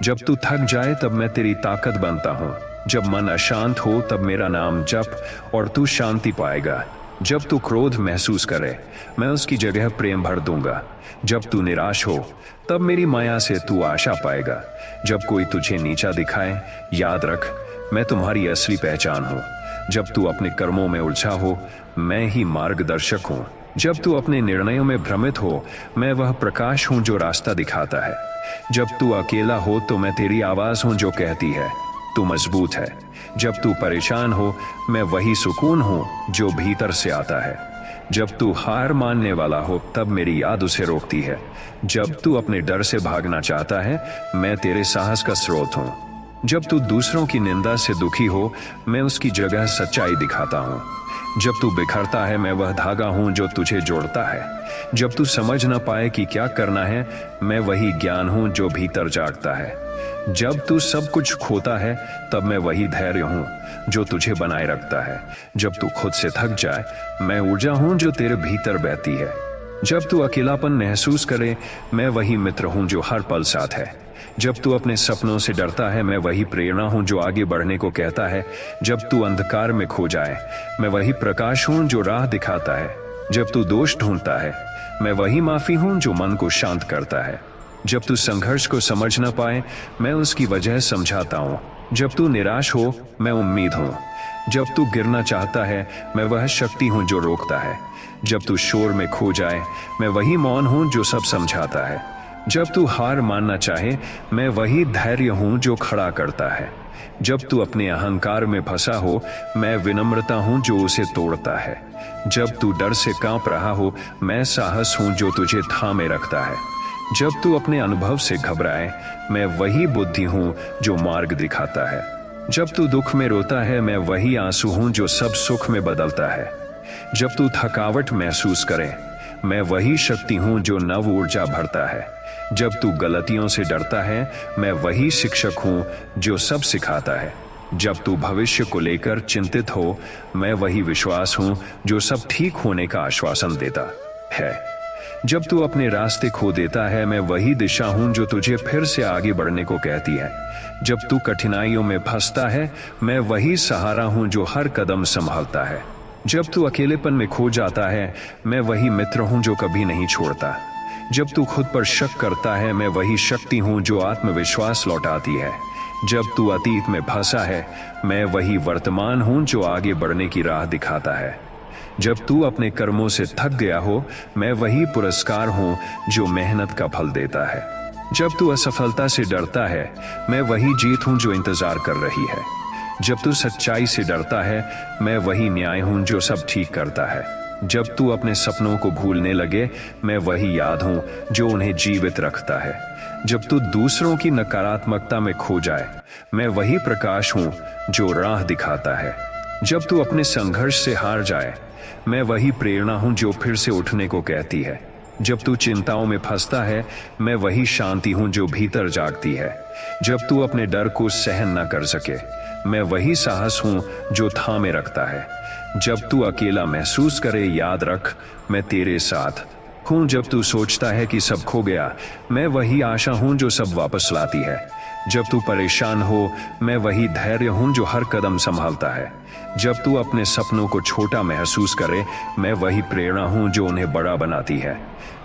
जब तू थक जाए तब मैं तेरी ताकत बनता हूं। जब मन अशांत हो तब मेरा नाम जप और तू शांति पाएगा। जब तू क्रोध महसूस करे, मैं उसकी जगह प्रेम भर दूंगा। जब तू निराश हो तब मेरी माया से तू आशा पाएगा। जब कोई तुझे नीचा दिखाए, याद रख, मैं तुम्हारी असली पहचान हूं। जब तू अपने कर्मों में उलझा हो, मैं ही मार्गदर्शक हूं। जब तू अपने निर्णयों में भ्रमित हो, मैं वह प्रकाश हूं जो रास्ता दिखाता है। जब तू अकेला हो तो मैं तेरी आवाज हूं जो कहती है तू मजबूत है। जब तू परेशान हो, मैं वही सुकून हूं जो भीतर से आता है। जब तू हार मानने वाला हो तब मेरी याद उसे रोकती है। जब तू अपने डर से भागना चाहता है, मैं तेरे साहस का स्रोत हूं। जब तू दूसरों की निंदा से दुखी हो, मैं उसकी जगह सच्चाई दिखाता हूं। जब तू बिखरता है, मैं वह धागा हूं जो तुझे जोड़ता है। जब तू समझ ना पाए कि क्या करना है, मैं वही ज्ञान हूं जो भीतर जागता है। जब तू सब कुछ खोता है, तब मैं वही धैर्य हूं जो तुझे बनाए रखता है। जब तू खुद से थक जाए, मैं ऊर्जा हूं जो तेरे भीतर बहती है। जब तू अकेलापन महसूस करे, मैं वही मित्र हूं जो हर पल साथ है। जब तू अपने सपनों से डरता है, मैं वही प्रेरणा हूं जो आगे बढ़ने को कहता है। जब तू अंधकार में खो जाए, मैं वही प्रकाश हूं जो राह दिखाता है। जब तू दोष ढूंढता है, मैं वही माफी हूं जो मन को शांत करता है। जब तू संघर्ष को समझ ना पाए, मैं उसकी वजह समझाता हूं। जब तू निराश हो, मैं उम्मीद हूं। जब तू गिरना चाहता है, मैं वह शक्ति हूं जो रोकता है। जब तू शोर में खो जाए, मैं वही मौन हूं जो सब समझाता है। जब तू हार मानना चाहे, मैं वही धैर्य हूं जो खड़ा करता है। जब तू अपने अहंकार में फंसा हो, मैं विनम्रता हूं जो उसे तोड़ता है। जब तू डर से कांप रहा हो, मैं साहस हूं जो तुझे थामे रखता है। जब तू अपने अनुभव से घबराए, मैं वही बुद्धि हूं जो मार्ग दिखाता है। जब तू दुख में रोता है, मैं वही आंसू हूं जो सब सुख में बदलता है। जब तू थकावट महसूस करे, मैं वही शक्ति हूं जो नव ऊर्जा भरता है। जब तू गलतियों से डरता है, मैं वही शिक्षक हूं जो सब सिखाता है। जब तू भविष्य को लेकर चिंतित हो, मैं वही विश्वास हूं जो सब ठीक होने का आश्वासन देता है। जब तू अपने रास्ते खो देता है, मैं वही दिशा हूं जो तुझे फिर से आगे बढ़ने को कहती है। जब तू कठिनाइयों में फंसता है, मैं वही सहारा हूं जो हर कदम संभालता है। जब तू अकेलेपन में खो जाता है, मैं वही मित्र हूं जो कभी नहीं छोड़ता। जब तू खुद पर शक करता है, मैं वही शक्ति हूं जो आत्मविश्वास लौटाती है। जब तू अतीत में फंसा है, मैं वही वर्तमान हूं जो आगे बढ़ने की राह दिखाता है। जब तू अपने कर्मों से थक गया हो, मैं वही पुरस्कार हूं जो मेहनत का फल देता है। जब तू असफलता से डरता है, मैं वही जीत हूं जो इंतजार कर रही है। जब तू सच्चाई से डरता है, मैं वही न्याय हूं जो सब ठीक करता है। जब तू अपने सपनों को भूलने लगे, मैं वही याद हूं जो उन्हें जीवित रखता है। जब तू दूसरों की नकारात्मकता में खो जाए, मैं वही प्रकाश हूं जो राह दिखाता है। जब तू अपने संघर्ष से हार जाए, मैं वही प्रेरणा हूं जो फिर से उठने को कहती है। जब तू चिंताओं में फंसता है, मैं वही शांति हूं जो भीतर जागती है। जब तू अपने डर को सहन न कर सके, मैं वही साहस हूं जो थामे रखता है। जब तू अकेला महसूस करे, याद रख, मैं तेरे साथ हूं। जब तू सोचता है कि सब खो गया, मैं वही आशा हूं जो सब वापस लाती है। जब तू परेशान हो, मैं वही धैर्य हूं जो हर कदम संभालता है। जब तू अपने सपनों को छोटा महसूस करे, मैं वही प्रेरणा हूं जो उन्हें बड़ा बनाती है।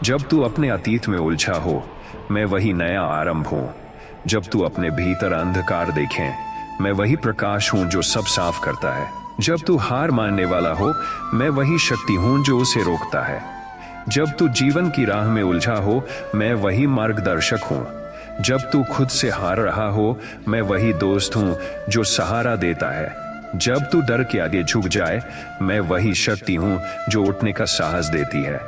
जब तू अपने अतीत में उलझा हो, मैं वही नया आरंभ हूं। जब तू अपने भीतर अंधकार देखे, मैं वही प्रकाश हूं जो सब साफ करता है। जब तू हार मानने वाला हो, मैं वही शक्ति हूं जो उसे रोकता है। जब तू जीवन की राह में उलझा हो, मैं वही मार्गदर्शक हूं। जब तू खुद से हार रहा हो, मैं वही दोस्त हूं जो सहारा देता है। जब तू डर के आगे झुक जाए, मैं वही शक्ति हूं जो उठने का साहस देती है।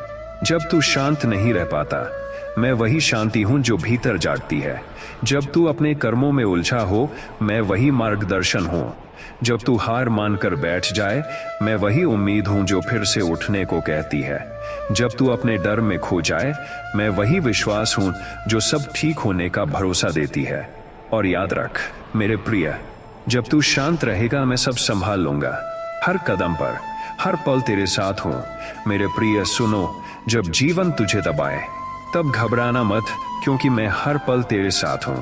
जब तू शांत नहीं रह पाता, मैं वही शांति हूं जो भीतर जागती है। जब तू अपने कर्मों में उलझा हो, मैं वही मार्गदर्शन हूं। जब तू हार मानकर बैठ जाए, मैं वही उम्मीद हूं जो फिर से उठने को कहती है। जब तू अपने डर में खो जाए, मैं वही विश्वास हूं जो सब ठीक होने का भरोसा देती है। और याद रख मेरे प्रिय, जब तू शांत रहेगा, मैं सब संभाल लूंगा। हर कदम पर, हर पल तेरे साथ हूं। मेरे प्रिय सुनो, जब जीवन तुझे दबाए तब घबराना मत, क्योंकि मैं हर पल तेरे साथ हूं।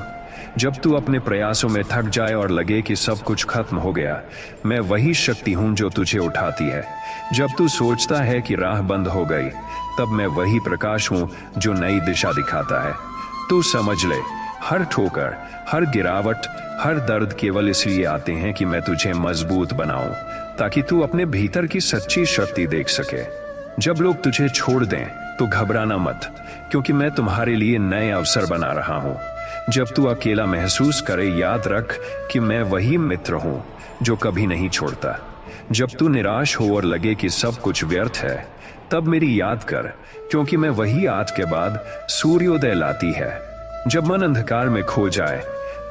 जब तू अपने प्रयासों में थक जाए और लगे कि सब कुछ खत्म हो गया, मैं वही शक्ति हूं जो तुझे उठाती है। जब तू सोचता है कि राह बंद हो गई, तब मैं वही प्रकाश हूं जो नई दिशा दिखाता है। तू समझ ले, हर ठोकर, हर गिरावट, हर दर्द केवल इसलिए आते हैं कि मैं तुझे मजबूत बनाऊं, ताकि तू अपने भीतर की सच्ची शक्ति देख सके। जब लोग तुझे छोड़ दें तो घबराना मत, क्योंकि मैं तुम्हारे लिए नए अवसर बना रहा हूं। जब तू अकेला महसूस करे, याद रख कि मैं वही मित्र हूं जो कभी नहीं छोड़ता। जब तू निराश हो और लगे कि सब कुछ व्यर्थ है, तब मेरी याद कर, क्योंकि मैं वही आज के बाद सूर्योदय लाती है। जब मन अंधकार में खो जाए,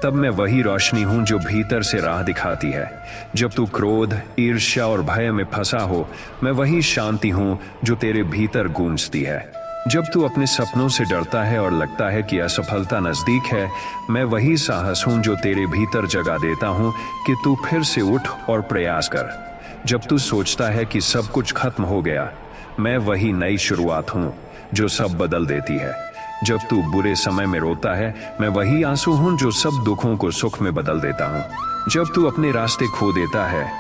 तब मैं वही रोशनी हूं जो भीतर से राह दिखाती है। जब तू क्रोध, ईर्ष्या और भय में फंसा हो, मैं वही शांति हूं जो तेरे भीतर गूंजती है। जब तू अपने सपनों से डरता है और लगता है कि असफलता नजदीक है, मैं वही साहस हूं जो तेरे भीतर जगा देता हूं कि तू फिर से उठ और प्रयास कर। जब तू सोचता है कि सब कुछ खत्म हो गया, मैं वही नई शुरुआत हूं जो सब बदल देती है। जब तू बुरे समय में रोता है, मैं वही आंसू हूं जो सब दुखों को सुख में बदल देता हूं। जब तू अपने रास्ते खो देता है,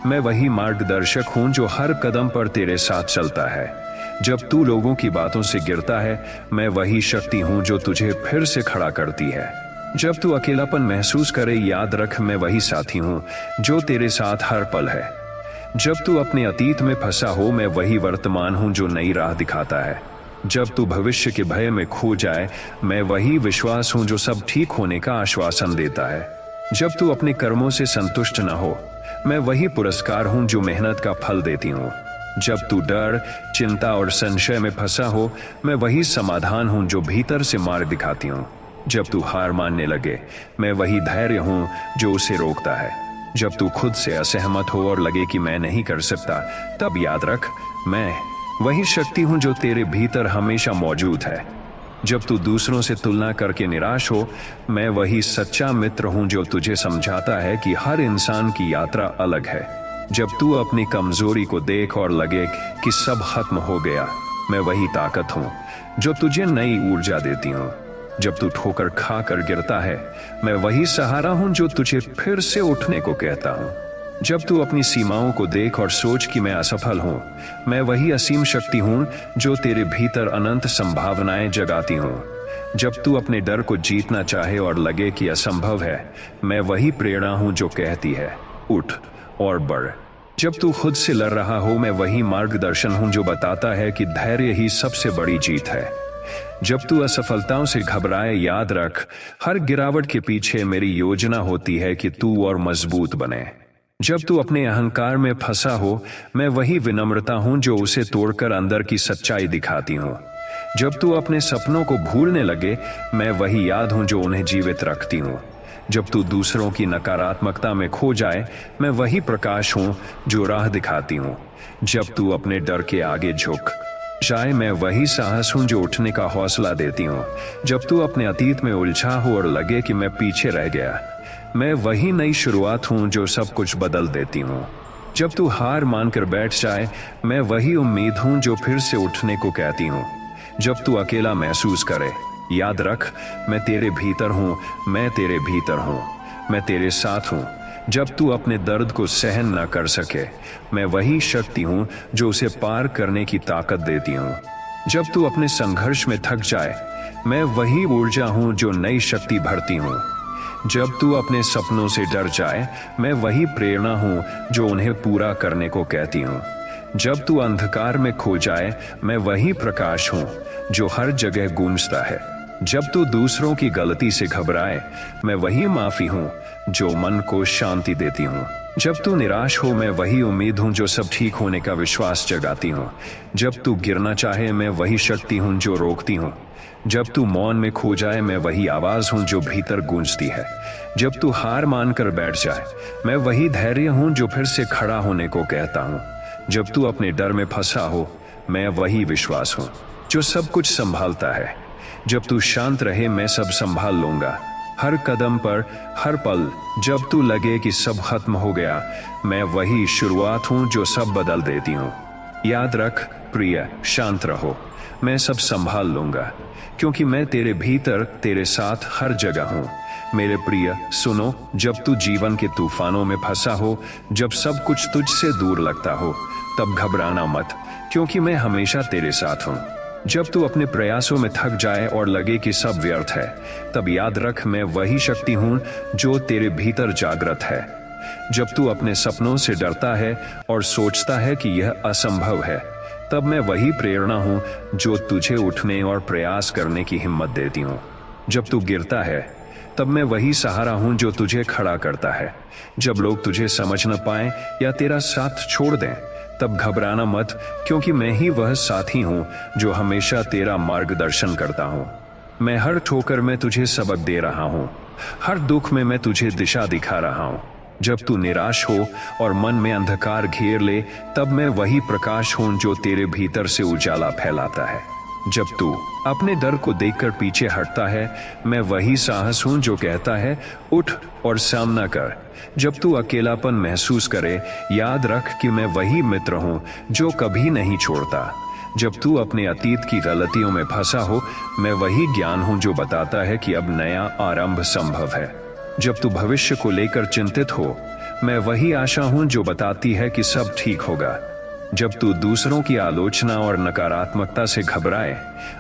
मैं वही मार्गदर्शक हूं जो हर कदम पर तेरे साथ चलता है। जब तू लोगों की बातों से गिरता है, मैं वही शक्ति हूं जो तुझे फिर से खड़ा करती है। जब तू अकेलापन महसूस करे, याद रख मैं वही साथी हूं जो तेरे साथ हर पल है। जब तू अपने अतीत में फंसा हो, मैं वही वर्तमान हूं जो नई राह दिखाता है। जब तू भविष्य के भय में खो जाए, मैं वही विश्वास हूं जो सब ठीक होने का आश्वासन देता है। जब तू अपने कर्मों से संतुष्ट न हो, मैं वही पुरस्कार हूं जो मेहनत का फल देती हूं। जब तू डर, चिंता और संशय में फंसा हो, मैं वही समाधान हूं जो भीतर से मार्ग दिखाती हूं। जब तू हार मानने लगे, मैं वही धैर्य हूं जो उसे रोकता है। जब तू खुद से असहमत हो और लगे कि मैं नहीं कर सकता, तब याद रख मैं वही शक्ति हूं जो तेरे भीतर हमेशा मौजूद है। जब तू दूसरों से तुलना करके निराश हो, मैं वही सच्चा मित्र हूं जो तुझे समझाता है कि हर इंसान की यात्रा अलग है। जब तू अपनी कमजोरी को देख और लगे कि सब खत्म हो गया, मैं वही ताकत हूं जो तुझे नई ऊर्जा देती हूं। जब तू ठोकर खा कर गिरता है, मैं वही सहारा हूं जो तुझे फिर से उठने को कहता हूं। जब तू अपनी सीमाओं को देख और सोच कि मैं असफल हूं, मैं वही असीम शक्ति हूं जो तेरे भीतर अनंत संभावनाएं जगाती हूं। जब तू अपने डर को जीतना चाहे और लगे कि असंभव है, मैं वही प्रेरणा हूं जो कहती है उठ और बढ़। जब तू खुद से लड़ रहा हो, मैं वही मार्गदर्शन हूं जो बताता है कि धैर्य ही सबसे बड़ी जीत है। जब तू असफलताओं से घबराए, याद रख हर गिरावट के पीछे मेरी योजना होती है कि तू और मजबूत बने। जब तू अपने अहंकार में फंसा हो, मैं वही विनम्रता हूं जो उसे तोड़कर अंदर की सच्चाई दिखाती हूं। जब तू अपने सपनों को भूलने लगे, मैं वही याद हूं जो उन्हें जीवित रखती हूं। जब तू दूसरों की नकारात्मकता में खो जाए, मैं वही प्रकाश हूं जो राह दिखाती हूं। जब तू अपने डर के आगे झुक जाए, मैं वही साहस हूं जो उठने का हौसला देती हूं। जब तू अपने अतीत में उलझा हो और लगे कि मैं पीछे रह गया, मैं वही नई शुरुआत हूं जो सब कुछ बदल देती हूं। जब तू हार मानकर बैठ जाए, मैं वही उम्मीद हूं जो फिर से उठने को कहती हूं। जब तू अकेला महसूस करे, याद रख मैं तेरे भीतर हूं, मैं तेरे भीतर हूं, मैं तेरे साथ हूं। जब तू अपने दर्द को सहन न कर सके, मैं वही शक्ति हूं जो उसे पार करने की ताकत देती हूं। जब तू अपने संघर्ष में थक जाए, मैं वही ऊर्जा हूं जो नई शक्ति भरती हूं। जब तू अपने सपनों से डर जाए, मैं वही प्रेरणा हूं जो उन्हें पूरा करने को कहती हूं। जब तू अंधकार में खो जाए, मैं वही प्रकाश हूं जो हर जगह गूंजता है। जब तू दूसरों की गलती से घबराए, मैं वही माफी हूं जो मन को शांति देती हूं। जब तू निराश हो मैं वही उम्मीद हूं जो सब ठीक होने का विश्वास जगाती हूं। जब तू गिरना चाहे मैं वही शक्ति हूं जो रोकती हूं। जब तू मौन में खो जाए मैं वही आवाज हूं जो भीतर गूंजती है। जब तू हार मानकर बैठ जाए मैं वही धैर्य हूं जो फिर से खड़ा होने को कहता हूं। जब तू अपने डर में फंसा हो मैं वही विश्वास हूं जो सब कुछ संभालता है। जब तू शांत रहे मैं सब संभाल लूंगा। हर कदम पर, हर पल, जब तू लगे कि सब खत्म हो गया मैं वही शुरुआत हूं जो सब बदल देती हूं। याद रख प्रिय, शांत रहो, मैं सब संभाल लूंगा क्योंकि मैं तेरे भीतर, तेरे साथ हर जगह हूं। मेरे प्रिय सुनो, जब तू जीवन के तूफानों में फंसा हो, जब सब कुछ तुझसे दूर लगता हो, तब घबराना मत क्योंकि मैं हमेशा तेरे साथ हूं। जब तू अपने प्रयासों में थक जाए और लगे कि सब व्यर्थ है, तब याद रख मैं वही शक्ति हूं जो तेरे भीतर जागृत है। जब तू अपने सपनों से डरता है और सोचता है कि यह असंभव है, तब मैं वही प्रेरणा हूं जो तुझे उठने और प्रयास करने की हिम्मत देती हूं। जब तू गिरता है तब मैं वही सहारा हूं जो तुझे खड़ा करता है। जब लोग तुझे समझ न पाए या तेरा साथ छोड़ दें, तब घबराना मत क्योंकि मैं ही वह साथी हूं जो हमेशा तेरा मार्गदर्शन करता हूं। मैं हर ठोकर में तुझे सबक दे रहा हूं, हर दुख में मैं तुझे दिशा दिखा रहा हूं। जब तू निराश हो और मन में अंधकार घेर ले, तब मैं वही प्रकाश हूं जो तेरे भीतर से उजाला फैलाता है। जब तू अपने डर को देखकर पीछे हटता है, मैं वही साहस हूं जो कहता है उठ और सामना कर। जब तू अकेलापन महसूस करे, याद रख कि मैं वही मित्र हूं जो कभी नहीं छोड़ता। जब तू अपने अतीत की गलतियों में फंसा हो, मैं वही ज्ञान हूं जो बताता है कि अब नया आरंभ संभव है। जब तू भविष्य को लेकर चिंतित हो, मैं वही आशा हूं जो बताती है कि सब ठीक होगा। जब तू दूसरों की आलोचना और नकारात्मकता से घबराए,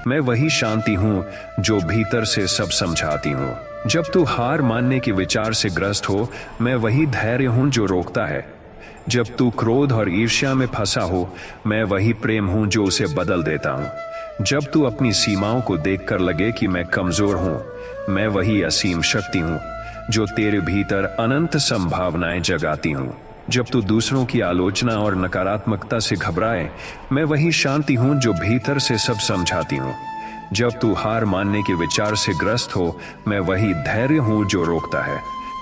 मैं वही शांति हूं जो भीतर से सब समझाती हूं। जब तू हार मानने के विचार से ग्रस्त हो, मैं वही धैर्य हूं जो रोकता है। जब तू क्रोध और ईर्ष्या में फंसा हो, मैं वही प्रेम हूं जो उसे बदल देता हूं। जब तू अपनी सीमाओं को देखकर लगे कि मैं कमजोर हूं, मैं वही असीम शक्ति हूं जो तेरे भीतर अनंत संभावनाएं जगाती हूं। जब तू दूसरों की आलोचना और नकारात्मकता से घबराए, मैं वही शांति हूं जो भीतर से सब समझाती हूं। जब तू हार मानने के विचार से ग्रस्त हो, मैं वही धैर्य हूं जो रोकता है।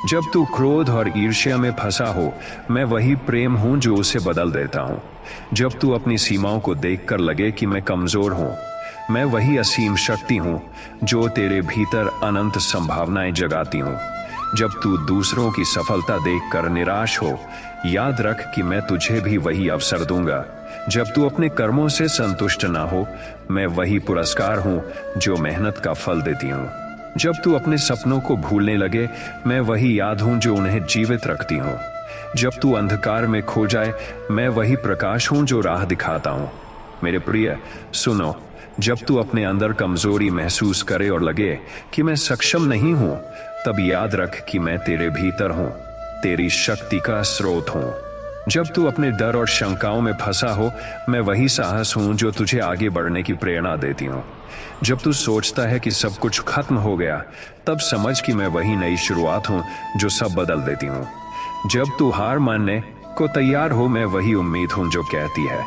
जब तू क्रोध और ईर्ष्या में फंसा हो, मैं वही प्रेम हूं जो उसे बदल देता हूं। जब तू अपनी सीमाओं को देखकर लगे कि मैं कमजोर हूं, मैं वही असीम शक्ति हूं जो तेरे भीतर अनंत संभावनाएं जगाती हूं। जब तू दूसरों की सफलता देखकर निराश हो, याद रख कि मैं तुझे भी वही अवसर दूंगा। जब तू अपने कर्मों से संतुष्ट ना हो, मैं वही पुरस्कार हूं जो मेहनत का फल देती हूं। जब तू अपने सपनों को भूलने लगे, मैं वही याद हूं जो उन्हें जीवित रखती हूं। जब तू अंधकार में खो जाए, मैं वही प्रकाश हूं जो राह दिखाता हूं। मेरे प्रिय सुनो, जब तू अपने अंदर कमजोरी महसूस करे और लगे कि मैं सक्षम नहीं हूं, तब याद रख कि मैं तेरे भीतर हूं, तेरी शक्ति का स्रोत हूं। जब तू अपने डर और शंकाओं में फंसा हो, मैं वही साहस हूं जो तुझे आगे बढ़ने की प्रेरणा देती हूं। जब तू सोचता है कि सब कुछ खत्म हो गया, तब समझ कि मैं वही नई शुरुआत हूं जो सब बदल देती हूं। जब तू हार मानने को तैयार हो, मैं वही उम्मीद हूं जो कहती है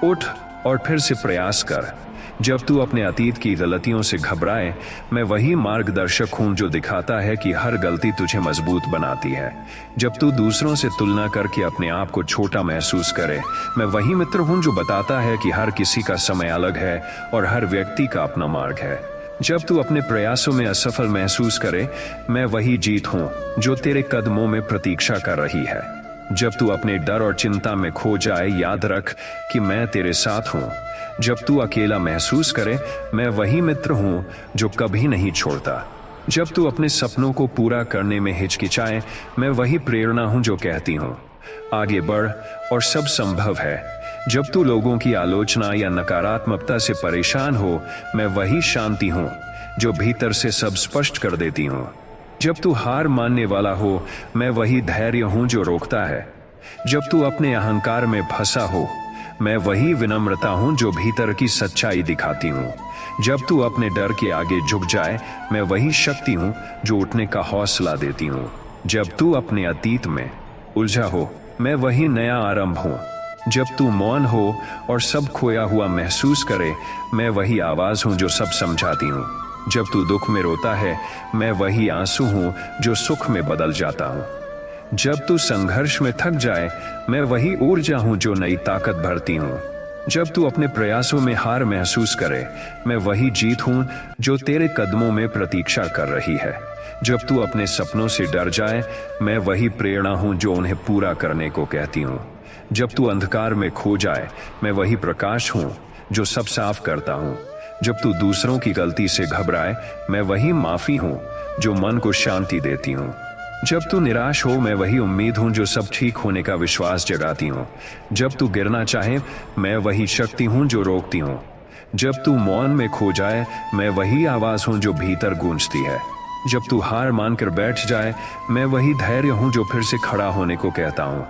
उठ और फिर से प्रयास कर। जब तू अपने अतीत की गलतियों से घबराए, मैं वही मार्गदर्शक हूं जो दिखाता है कि हर गलती तुझे मजबूत बनाती है। जब तू दूसरों से तुलना करके अपने आप को छोटा महसूस करे, मैं वही मित्र हूं जो बताता है कि हर किसी का समय अलग है और हर व्यक्ति का अपना मार्ग है। जब तू अपने प्रयासों में असफल महसूस करे, मैं वही जीत हूं जो तेरे कदमों में प्रतीक्षा कर रही है। जब तू अपने डर और चिंता में खो जाए, याद रख कि मैं तेरे साथ हूं। जब तू अकेला महसूस करे, मैं वही मित्र हूं जो कभी नहीं छोड़ता। जब तू अपने सपनों को पूरा करने में हिचकिचाए, मैं वही प्रेरणा हूं जो कहती हूं आगे बढ़ और सब संभव है। जब तू लोगों की आलोचना या नकारात्मकता से परेशान हो, मैं वही शांति हूं जो भीतर से सब स्पष्ट कर देती हूं। जब तू हार मानने वाला हो, मैं वही धैर्य हूं जो रोकता है। जब तू अपने अहंकार में फंसा हो, मैं वही विनम्रता हूं जो भीतर की सच्चाई दिखाती हूं। जब तू अपने डर के आगे झुक जाए, मैं वही शक्ति हूं जो उठने का हौसला देती हूं। जब तू अपने अतीत में उलझा हो, मैं वही नया आरंभ हूँ। जब तू मौन हो और सब खोया हुआ महसूस करे, मैं वही आवाज हूँ जो सब समझाती हूँ। जब तू दुख में रोता है, मैं वही आंसू हूँ जो सुख में बदल जाता हूँ। जब तू संघर्ष में थक जाए, मैं वही ऊर्जा हूँ जो नई ताकत भरती हूँ। जब तू अपने प्रयासों में हार महसूस करे, मैं वही जीत हूँ जो तेरे कदमों में प्रतीक्षा कर रही है। जब तू अपने सपनों से डर जाए, मैं वही प्रेरणा हूँ जो उन्हें पूरा करने को कहती हूँ। जब तू अंधकार में खो जाए, मैं वही प्रकाश हूँ जो सब साफ करता हूँ। जब तू दूसरों की गलती से घबराए, मैं वही माफी हूँ जो मन को शांति देती हूँ। जब तू निराश हो, मैं वही उम्मीद हूँ जो सब ठीक होने का विश्वास जगाती हूँ। जब तू गिरना चाहे, मैं वही शक्ति हूँ जो रोकती हूँ। जब तू मौन में खो जाए, मैं वही आवाज हूँ जो भीतर गूंजती है। जब तू हार मानकर बैठ जाए, मैं वही धैर्य हूँ जो फिर से खड़ा होने को कहता हूँ।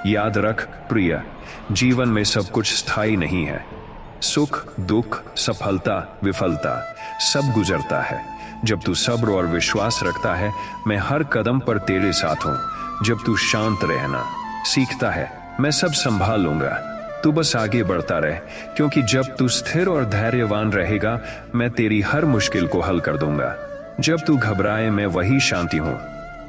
याद रख प्रिय, जीवन में सब कुछ स्थायी नहीं है। सुख, दुख, सफलता, विफलता सब गुजरता है। जब तू सब्र और विश्वास रखता है, मैं हर कदम पर तेरे साथ हूँ। जब तू शांत रहना सीखता है, मैं सब संभाल लूंगा। तू बस आगे बढ़ता रहे, क्योंकि जब तू स्थिर और धैर्यवान रहेगा, मैं तेरी हर मुश्किल को हल कर दूंगा। जब तू घबराए, मैं वही शांति हूँ।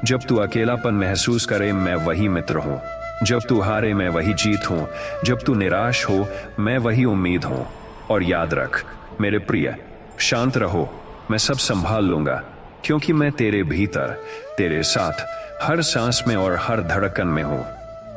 जब तू अकेलापन महसूस करे, मैं वही मित्र हूँ। जब तू हारे, मैं वही जीत हूँ। जब तू निराश हो, मैं वही उम्मीद हूँ। और याद रख मेरे प्रिय, शांत रहो, मैं सब संभाल लूंगा, क्योंकि मैं तेरे भीतर, तेरे साथ, हर सांस में और हर धड़कन में हूँ।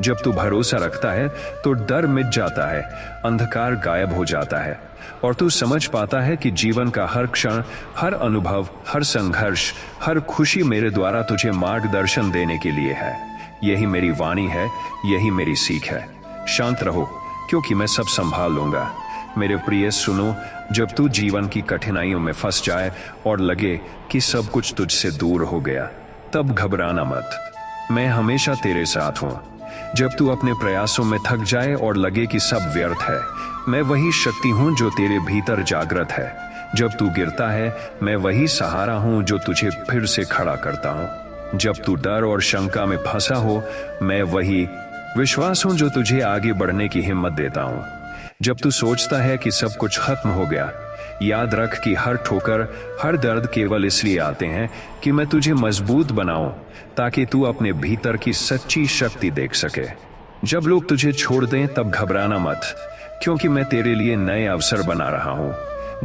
जब तू भरोसा रखता है, तो डर मिट जाता है, अंधकार गायब हो जाता है, और तू समझ पाता है कि जीवन का हर क्षण, हर अनुभव, हर संघर्ष, हर खुशी मेरे द्वारा तुझे मार्गदर्शन देने के लिए है। यही मेरी वाणी है, यही मेरी सीख है। शांत रहो, क्योंकि मैं सब संभाल लूंगा। मेरे प्रिय सुनो, जब तू जीवन की कठिनाइयों में फंस जाए और लगे कि सब कुछ तुझसे दूर हो गया, तब घबराना मत, मैं हमेशा तेरे साथ हूँ। जब तू अपने प्रयासों में थक जाए और लगे कि सब व्यर्थ है, मैं वही शक्ति हूँ जो तेरे भीतर जागृत है। जब तू गिरता है, मैं वही सहारा हूँ जो तुझे फिर से खड़ा करता हूँ। जब तू डर और शंका में फंसा हो, मैं वही विश्वास हूँ जो तुझे आगे बढ़ने की हिम्मत देता हूँ। जब तू सोचता है कि सब कुछ खत्म हो गया, याद रख कि हर ठोकर, हर दर्द केवल इसलिए आते हैं कि मैं तुझे मजबूत बनाऊं, ताकि तू अपने भीतर की सच्ची शक्ति देख सके। जब लोग तुझे छोड़ दें, तब घबराना मत, क्योंकि मैं तेरे लिए नए अवसर बना रहा हूं।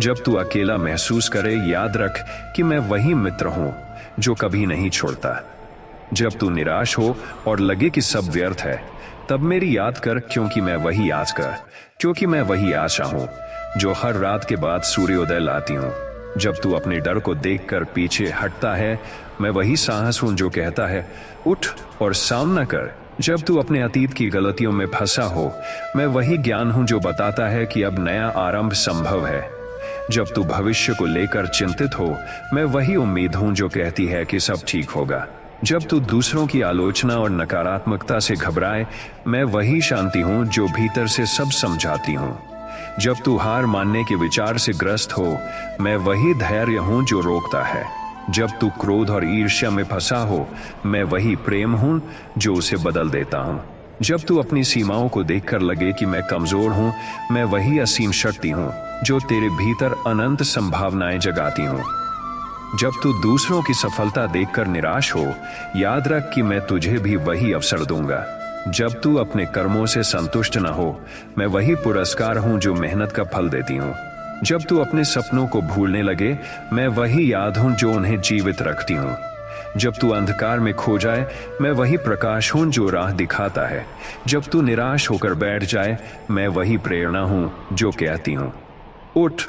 जब तू अकेला महसूस करे, याद रख कि मैं वही मित्र हूं जो कभी नहीं छोड़ता। जब तू निराश हो और लगे कि सब व्यर्थ है, तब मेरी याद कर, क्योंकि मैं वही आशा हूं जो हर रात के बाद सूर्योदय लाती हूं। जब तू अपने डर को देखकर पीछे हटता है, मैं वही साहस हूं जो कहता है उठ और सामना कर। जब तू अपने अतीत की गलतियों में फंसा हो, मैं वही ज्ञान हूं जो बताता है कि अब नया आरंभ संभव है। जब तू भविष्य को लेकर चिंतित हो, मैं वही उम्मीद हूं जो कहती है कि सब ठीक होगा। जब तू दूसरों की आलोचना और नकारात्मकता से घबराए, मैं वही शांति हूं जो भीतर से सब समझाती हूं। जब तू हार मानने के विचार से ग्रस्त हो, मैं वही धैर्य हूं जो रोकता है। जब तू क्रोध और ईर्ष्या में फंसा हो, मैं वही प्रेम हूं जो उसे बदल देता हूं। जब तू अपनी सीमाओं को देखकर लगे कि मैं कमजोर हूं, मैं वही असीम शक्ति हूं जो तेरे भीतर अनंत संभावनाएं जगाती हूं। जब तू दूसरों की सफलता देखकर निराश हो, याद रख कि मैं तुझे भी वही अवसर दूंगा। जब तू अपने कर्मों से संतुष्ट न हो, मैं वही पुरस्कार हूं जो मेहनत का फल देती हूं। जब तू अपने सपनों को भूलने लगे, मैं वही याद हूं जो उन्हें जीवित रखती हूं। जब तू अंधकार में खो जाए, मैं वही प्रकाश हूं जो राह दिखाता है। जब तू निराश होकर बैठ जाए, मैं वही प्रेरणा हूं जो कहती हूं उठ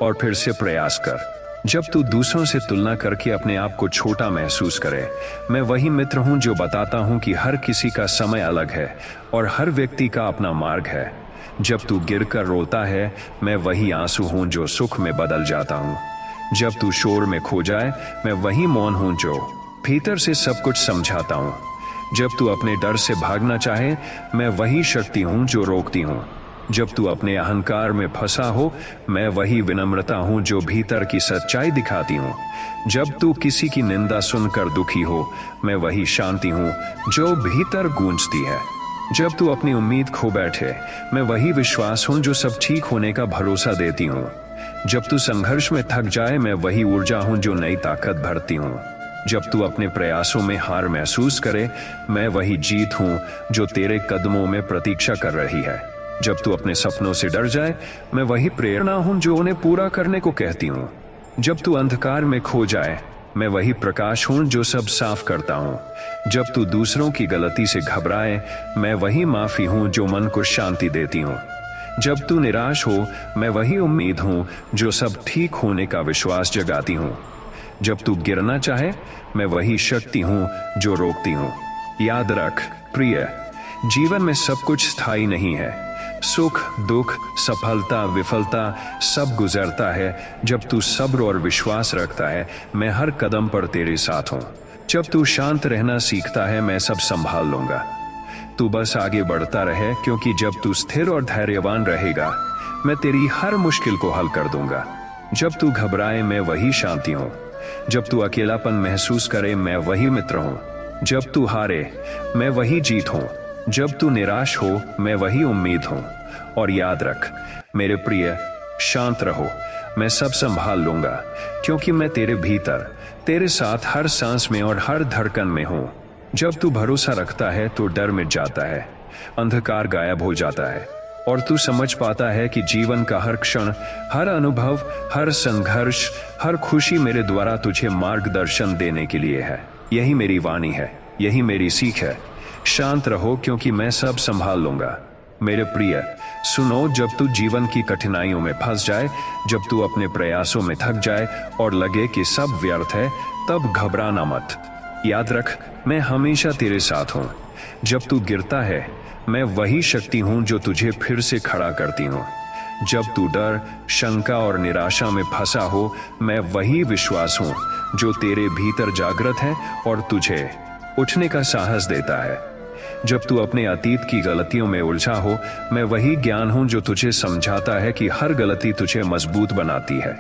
और फिर से प्रयास कर। जब तू दूसरों से तुलना करके अपने आप को छोटा महसूस करे, मैं वही मित्र हूं जो बताता हूं कि हर किसी का समय अलग है और हर व्यक्ति का अपना मार्ग है। जब तू गिरकर रोता है, मैं वही आंसू हूं जो सुख में बदल जाता हूं। जब तू शोर में खो जाए, मैं वही मौन हूं जो भीतर से सब कुछ समझाता हूं। जब तू अपने डर से भागना चाहे, मैं वही शक्ति हूं जो रोकती हूं। जब तू अपने अहंकार में फंसा हो, मैं वही विनम्रता हूं जो भीतर की सच्चाई दिखाती हूं। जब तू किसी की निंदा सुनकर दुखी हो, मैं वही शांति हूं जो भीतर गूंजती है। जब तू अपनी उम्मीद खो बैठे, मैं वही विश्वास हूं जो सब ठीक होने का भरोसा देती हूं। जब तू संघर्ष में थक जाए, मैं वही ऊर्जा हूं जो नई ताकत भरती हूं। जब तू अपने प्रयासों में हार महसूस करे, मैं वही जीत हूं जो तेरे कदमों में प्रतीक्षा कर रही है। जब तू अपने सपनों से डर जाए, मैं वही प्रेरणा हूं जो उन्हें पूरा करने को कहती हूं। जब तू अंधकार में खो जाए, मैं वही प्रकाश हूं जो सब साफ करता हूं। जब तू दूसरों की गलती से घबराए, मैं वही माफी हूं जो मन को शांति देती हूं। जब तू निराश हो, मैं वही उम्मीद हूं जो सब ठीक होने का विश्वास जगाती हूं। जब तू गिरना चाहे, मैं वही शक्ति हूं जो रोकती हूं। याद रख प्रिय, जीवन में सब कुछ स्थायी नहीं है। सुख दुख सफलता विफलता सब गुजरता है। जब तू सब्र और विश्वास रखता है, मैं हर कदम पर तेरे साथ हूं। जब तू शांत रहना सीखता है, मैं सब संभाल लूंगा। तू बस आगे बढ़ता रहे, क्योंकि जब तू स्थिर और धैर्यवान रहेगा, मैं तेरी हर मुश्किल को हल कर दूंगा। जब तू घबराए, मैं वही शांति हूं। जब तू अकेलापन महसूस करे, मैं वही मित्र हूं। जब तू हारे, मैं वही जीत हूं। जब तू निराश हो, मैं वही उम्मीद हूं। और याद रख मेरे प्रिय, शांत रहो, मैं सब संभाल लूंगा, क्योंकि मैं तेरे भीतर, तेरे साथ हर सांस में और हर धड़कन में हूं। जब तू भरोसा रखता है तो डर मिट जाता है, अंधकार गायब हो जाता है, और तू समझ पाता है कि जीवन का हर क्षण, हर अनुभव, हर संघर्ष, हर खुशी मेरे द्वारा तुझे मार्गदर्शन देने के लिए है। यही मेरी वाणी है, यही मेरी सीख है। शांत रहो, क्योंकि मैं सब संभाल लूंगा। मेरे प्रिय सुनो, जब तू जीवन की कठिनाइयों में फंस जाए, जब तू अपने प्रयासों में थक जाए और लगे कि सब व्यर्थ है, तब घबराना मत। याद रख, मैं हमेशा तेरे साथ हूं। जब तू गिरता है, मैं वही शक्ति हूं जो तुझे फिर से खड़ा करती हूं। जब तू डर, शंका और निराशा में फंसा हो, मैं वही विश्वास हूं जो तेरे भीतर जागृत है और तुझे उठने का साहस देता है। जब तू अपने अतीत की गलतियों में उलझा हो, मैं वही ज्ञान हूं जो तुझे समझाता है कि हर गलती तुझे मजबूत बनाती है।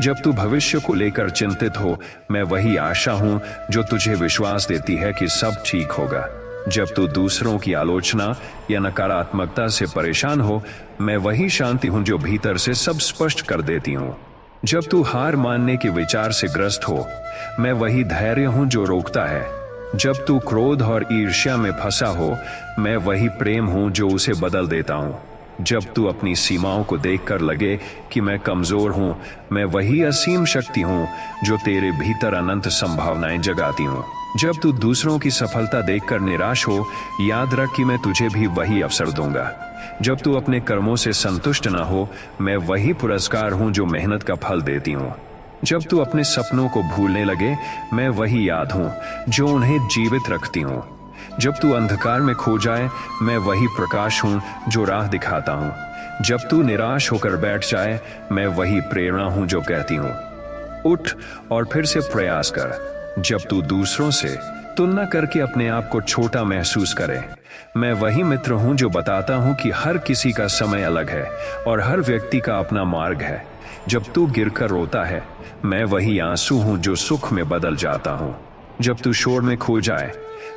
जब तू भविष्य को लेकर चिंतित हो, मैं वही आशा हूं जो तुझे विश्वास देती है कि सब ठीक होगा। जब तू दूसरों की आलोचना या नकारात्मकता से परेशान हो, मैं वही शांति हूं जो भीतर से सब स्पष्ट कर देती हूं। जब तू हार मानने के विचार से ग्रस्त हो, मैं वही धैर्य हूं जो रोकता है। जब तू क्रोध और ईर्ष्या में फंसा हो, मैं वही प्रेम हूं जो उसे बदल देता हूं। जब तू अपनी सीमाओं को देखकर लगे कि मैं कमजोर हूं, मैं वही असीम शक्ति हूं जो तेरे भीतर अनंत संभावनाएं जगाती हूं। जब तू दूसरों की सफलता देखकर निराश हो, याद रख कि मैं तुझे भी वही अवसर दूंगा। जब तू अपने कर्मों से संतुष्ट न हो, मैं वही पुरस्कार हूं जो मेहनत का फल देती हूं। जब तू अपने सपनों को भूलने लगे, मैं वही याद हूं जो उन्हें जीवित रखती हूं। जब तू अंधकार में खो जाए, मैं वही प्रकाश हूं जो राह दिखाता हूं। जब तू निराश होकर बैठ जाए, मैं वही प्रेरणा हूं जो कहती हूं, उठ और फिर से प्रयास कर। जब तू दूसरों से तुलना करके अपने आप को छोटा महसूस करे, मैं वही मित्र हूं जो बताता हूं कि हर किसी का समय अलग है और हर व्यक्ति का अपना मार्ग है। जब तू गिरकर रोता है, मैं वही आंसू हूं जो सुख में बदल जाता हूं। जब तू शोर में खो जाए,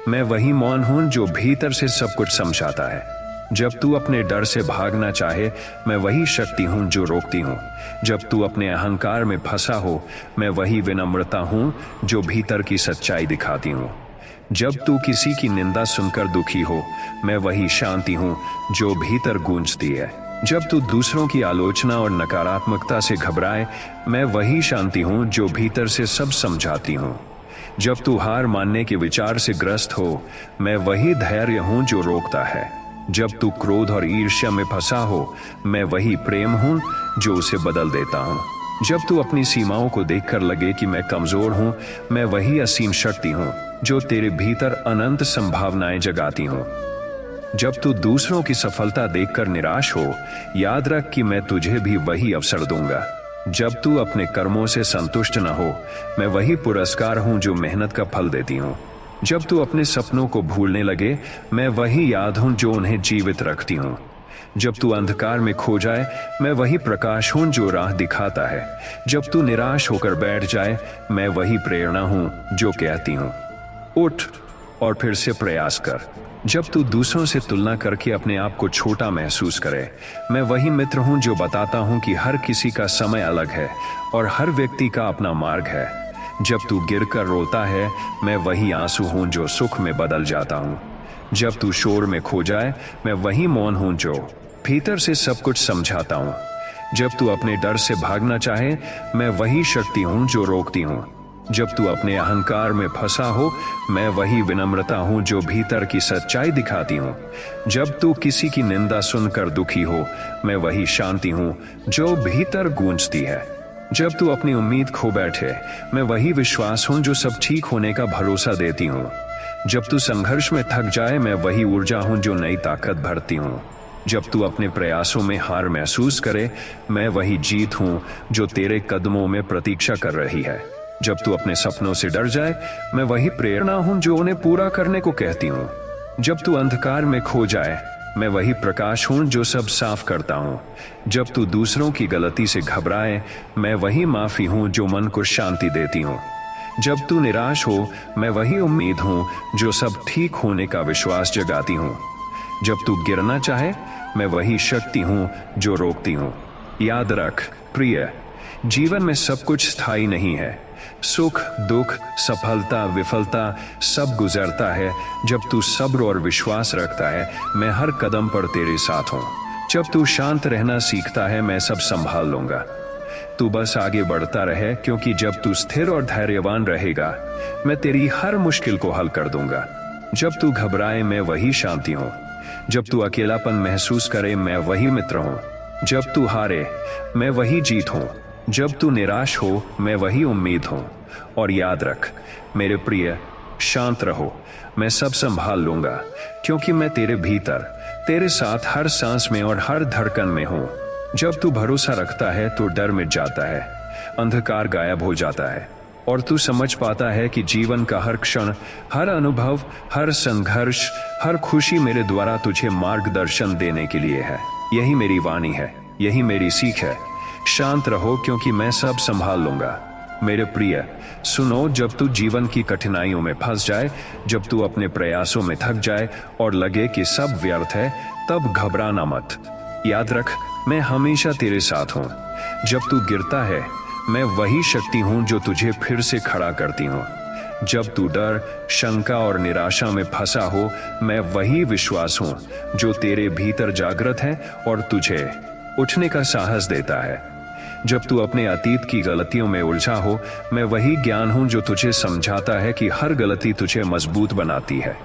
मैं वही मौन हूं जो भीतर से सब कुछ समझाता है। जब तू अपने डर से भागना चाहे, मैं वही शक्ति हूं जो रोकती हूं। जब तू अपने अहंकार में फंसा हो, मैं वही विनम्रता हूं जो भीतर की सच्चाई दिखाती हूं। जब तू किसी की निंदा सुनकर दुखी हो, मैं वही शांति हूं जो भीतर गूंजती है। जब तू दूसरों की आलोचना और नकारात्मकता से घबराए, मैं वही शांति हूं जो भीतर से सब समझाती हूं। जब तू हार मानने के विचार से ग्रस्त हो, मैं वही धैर्य हूं जो रोकता है। जब तू क्रोध और ईर्ष्या में फंसा हो, मैं वही प्रेम हूं जो उसे बदल देता हूं। जब तू अपनी सीमाओं को देखकर लगे कि मैं कमजोर हूं, मैं वही असीम शक्ति हूं जो तेरे भीतर अनंत संभावनाएं जगाती हूं। जब तू दूसरों की सफलता देखकर निराश हो, याद रख कि मैं तुझे भी वही अवसर दूंगा। जब तू अपने कर्मों से संतुष्ट न हो, मैं वही पुरस्कार हूं जो मेहनत का फल देती हूं। जब तू अपने सपनों को भूलने लगे, मैं वही याद हूं जो उन्हें जीवित रखती हूं। जब तू अंधकार में खो जाए, मैं वही प्रकाश हूं जो राह दिखाता है। जब तू निराश होकर बैठ जाए, मैं वही प्रेरणा हूं जो कहती हूं, उठ और फिर से प्रयास कर। जब तू दूसरों से तुलना करके अपने आप को छोटा महसूस करे, मैं वही मित्र हूं जो बताता हूं कि हर किसी का समय अलग है और हर व्यक्ति का अपना मार्ग है। जब तू गिरकर रोता है, मैं वही आंसू हूं जो सुख में बदल जाता हूं। जब तू शोर में खो जाए, मैं वही मौन हूं जो भीतर से सब कुछ समझाता हूं। जब तू अपने डर से भागना चाहे, मैं वही शक्ति हूं जो रोकती हूं। जब तू अपने अहंकार में फंसा हो, मैं वही विनम्रता हूं जो भीतर की सच्चाई दिखाती हूं। जब तू किसी की निंदा सुनकर दुखी हो, मैं वही शांति हूं जो भीतर गूंजती है। जब तू अपनी उम्मीद खो बैठे, मैं वही विश्वास हूं जो सब ठीक होने का भरोसा देती हूं। जब तू संघर्ष में थक जाए, मैं वही ऊर्जा हूं जो नई ताकत भरती हूं। जब तू अपने प्रयासों में हार महसूस करे, मैं वही जीत हूं जो तेरे कदमों में प्रतीक्षा कर रही है। जब तू अपने सपनों से डर जाए, मैं वही प्रेरणा हूं जो उन्हें पूरा करने को कहती हूं। जब तू अंधकार में खो जाए, मैं वही प्रकाश हूं जो सब साफ करता हूं। जब तू दूसरों की गलती से घबराए, मैं वही माफी हूं जो मन को शांति देती हूं। जब तू निराश हो, मैं वही उम्मीद हूं जो सब ठीक होने का विश्वास जगाती हूं। जब तू गिरना चाहे, मैं वही शक्ति हूं जो रोकती हूं। याद रख प्रिय, जीवन में सब कुछ स्थायी नहीं है। सुख, दुख, सफलता, विफलता सब गुजरता है। जब तू सब्र और विश्वास रखता है, मैं हर कदम पर तेरे साथ हूं। जब तू शांत रहना सीखता है, मैं सब संभाल लूंगा। तू बस आगे बढ़ता रहे, क्योंकि जब तू स्थिर और धैर्यवान रहेगा, मैं तेरी हर मुश्किल को हल कर दूंगा। जब तू घबराए, मैं वही शांति हूं। जब तू अकेलापन महसूस करे, मैं वही मित्र हूं। जब तू हारे, मैं वही जीत हूं। जब तू निराश हो, मैं वही उम्मीद हूं। और याद रख मेरे प्रिय, शांत रहो, मैं सब संभाल लूंगा, क्योंकि मैं तेरे भीतर, तेरे साथ हर सांस में और हर धड़कन में हूं। जब तू भरोसा रखता है तो डर मिट जाता है, अंधकार गायब हो जाता है और तू समझ पाता है कि जीवन का हर क्षण, हर अनुभव, हर संघर्ष, हर खुशी मेरे द्वारा तुझे मार्गदर्शन देने के लिए है। यही मेरी वाणी है, यही मेरी सीख है। शांत रहो, क्योंकि मैं सब संभाल लूंगा। मेरे प्रिय सुनो, जब तू जीवन की कठिनाइयों में फंस जाए, जब तू अपने प्रयासों में थक जाए और लगे कि सब व्यर्थ है, तब घबराना मत। याद रख, मैं हमेशा तेरे साथ हूं। जब तू गिरता है, मैं वही शक्ति हूं जो तुझे फिर से खड़ा करती हूं। जब तू डर, शंका और निराशा में फंसा हो, मैं वही विश्वास हूं जो तेरे भीतर जागृत है और तुझे उठने का साहस देता है। जब तू अपने अतीत की गलतियों में उलझा हो, मैं वही ज्ञान हूं जो तुझे समझाता है कि हर गलती तुझे मजबूत बनाती है।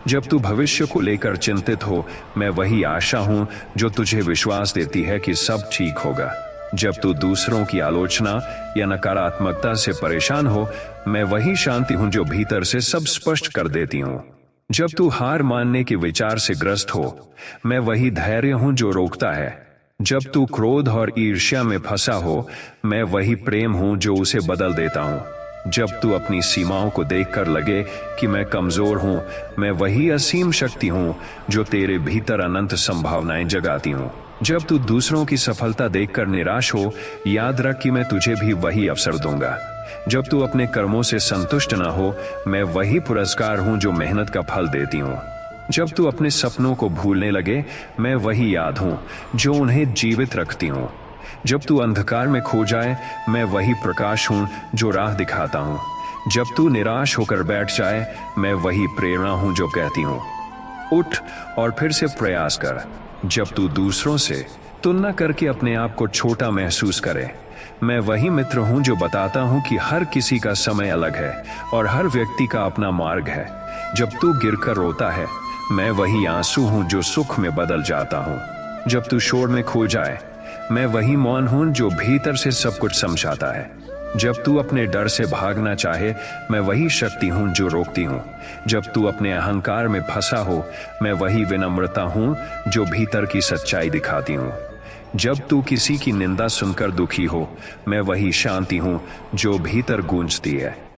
जब तू भविष्य को लेकर चिंतित हो, मैं वही आशा हूं जो तुझे विश्वास देती है कि सब ठीक होगा। जब तू दूसरों की आलोचना या नकारात्मकता से परेशान हो, मैं वही शांति हूं जो भीतर से सब स्पष्ट कर देती हूं। जब तू हार मानने के विचार से ग्रस्त हो, मैं वही धैर्य हूं जो रोकता है। जब तू क्रोध और ईर्ष्या में फंसा हो, मैं वही प्रेम हूं जो उसे बदल देता हूं। जब तू अपनी सीमाओं को देखकर लगे कि मैं कमजोर हूं, मैं वही असीम शक्ति हूं जो तेरे भीतर अनंत संभावनाएं जगाती हूं। जब तू दूसरों की सफलता देखकर निराश हो, याद रख कि मैं तुझे भी वही अवसर दूंगा। जब तू अपने कर्मों से संतुष्ट न हो, मैं वही पुरस्कार हूं जो मेहनत का फल देती हूं। जब तू अपने सपनों को भूलने लगे, मैं वही याद हूं जो उन्हें जीवित रखती हूं। जब तू अंधकार में खो जाए, मैं वही प्रकाश हूं जो राह दिखाता हूं। जब तू निराश होकर बैठ जाए, मैं वही प्रेरणा हूं जो कहती हूं, उठ और फिर से प्रयास कर। जब तू दूसरों से तुलना करके अपने आप को छोटा महसूस करे, मैं वही मित्र हूं जो बताता हूं कि हर किसी का समय अलग है और हर व्यक्ति का अपना मार्ग है। जब तू गिरकर रोता है, मैं वही आंसू हूं जो सुख में बदल जाता हूं। जब तू शोर में खो जाए, मैं वही मौन हूं जो भीतर से सब कुछ समझाता है। जब तू अपने डर से भागना चाहे, मैं वही शक्ति हूं जो रोकती हूं। जब तू अपने अहंकार में फंसा हो, मैं वही विनम्रता हूं जो भीतर की सच्चाई दिखाती हूं। जब तू किसी की निंदा सुनकर दुखी हो, मैं वही शांति हूं जो भीतर गूंजती है।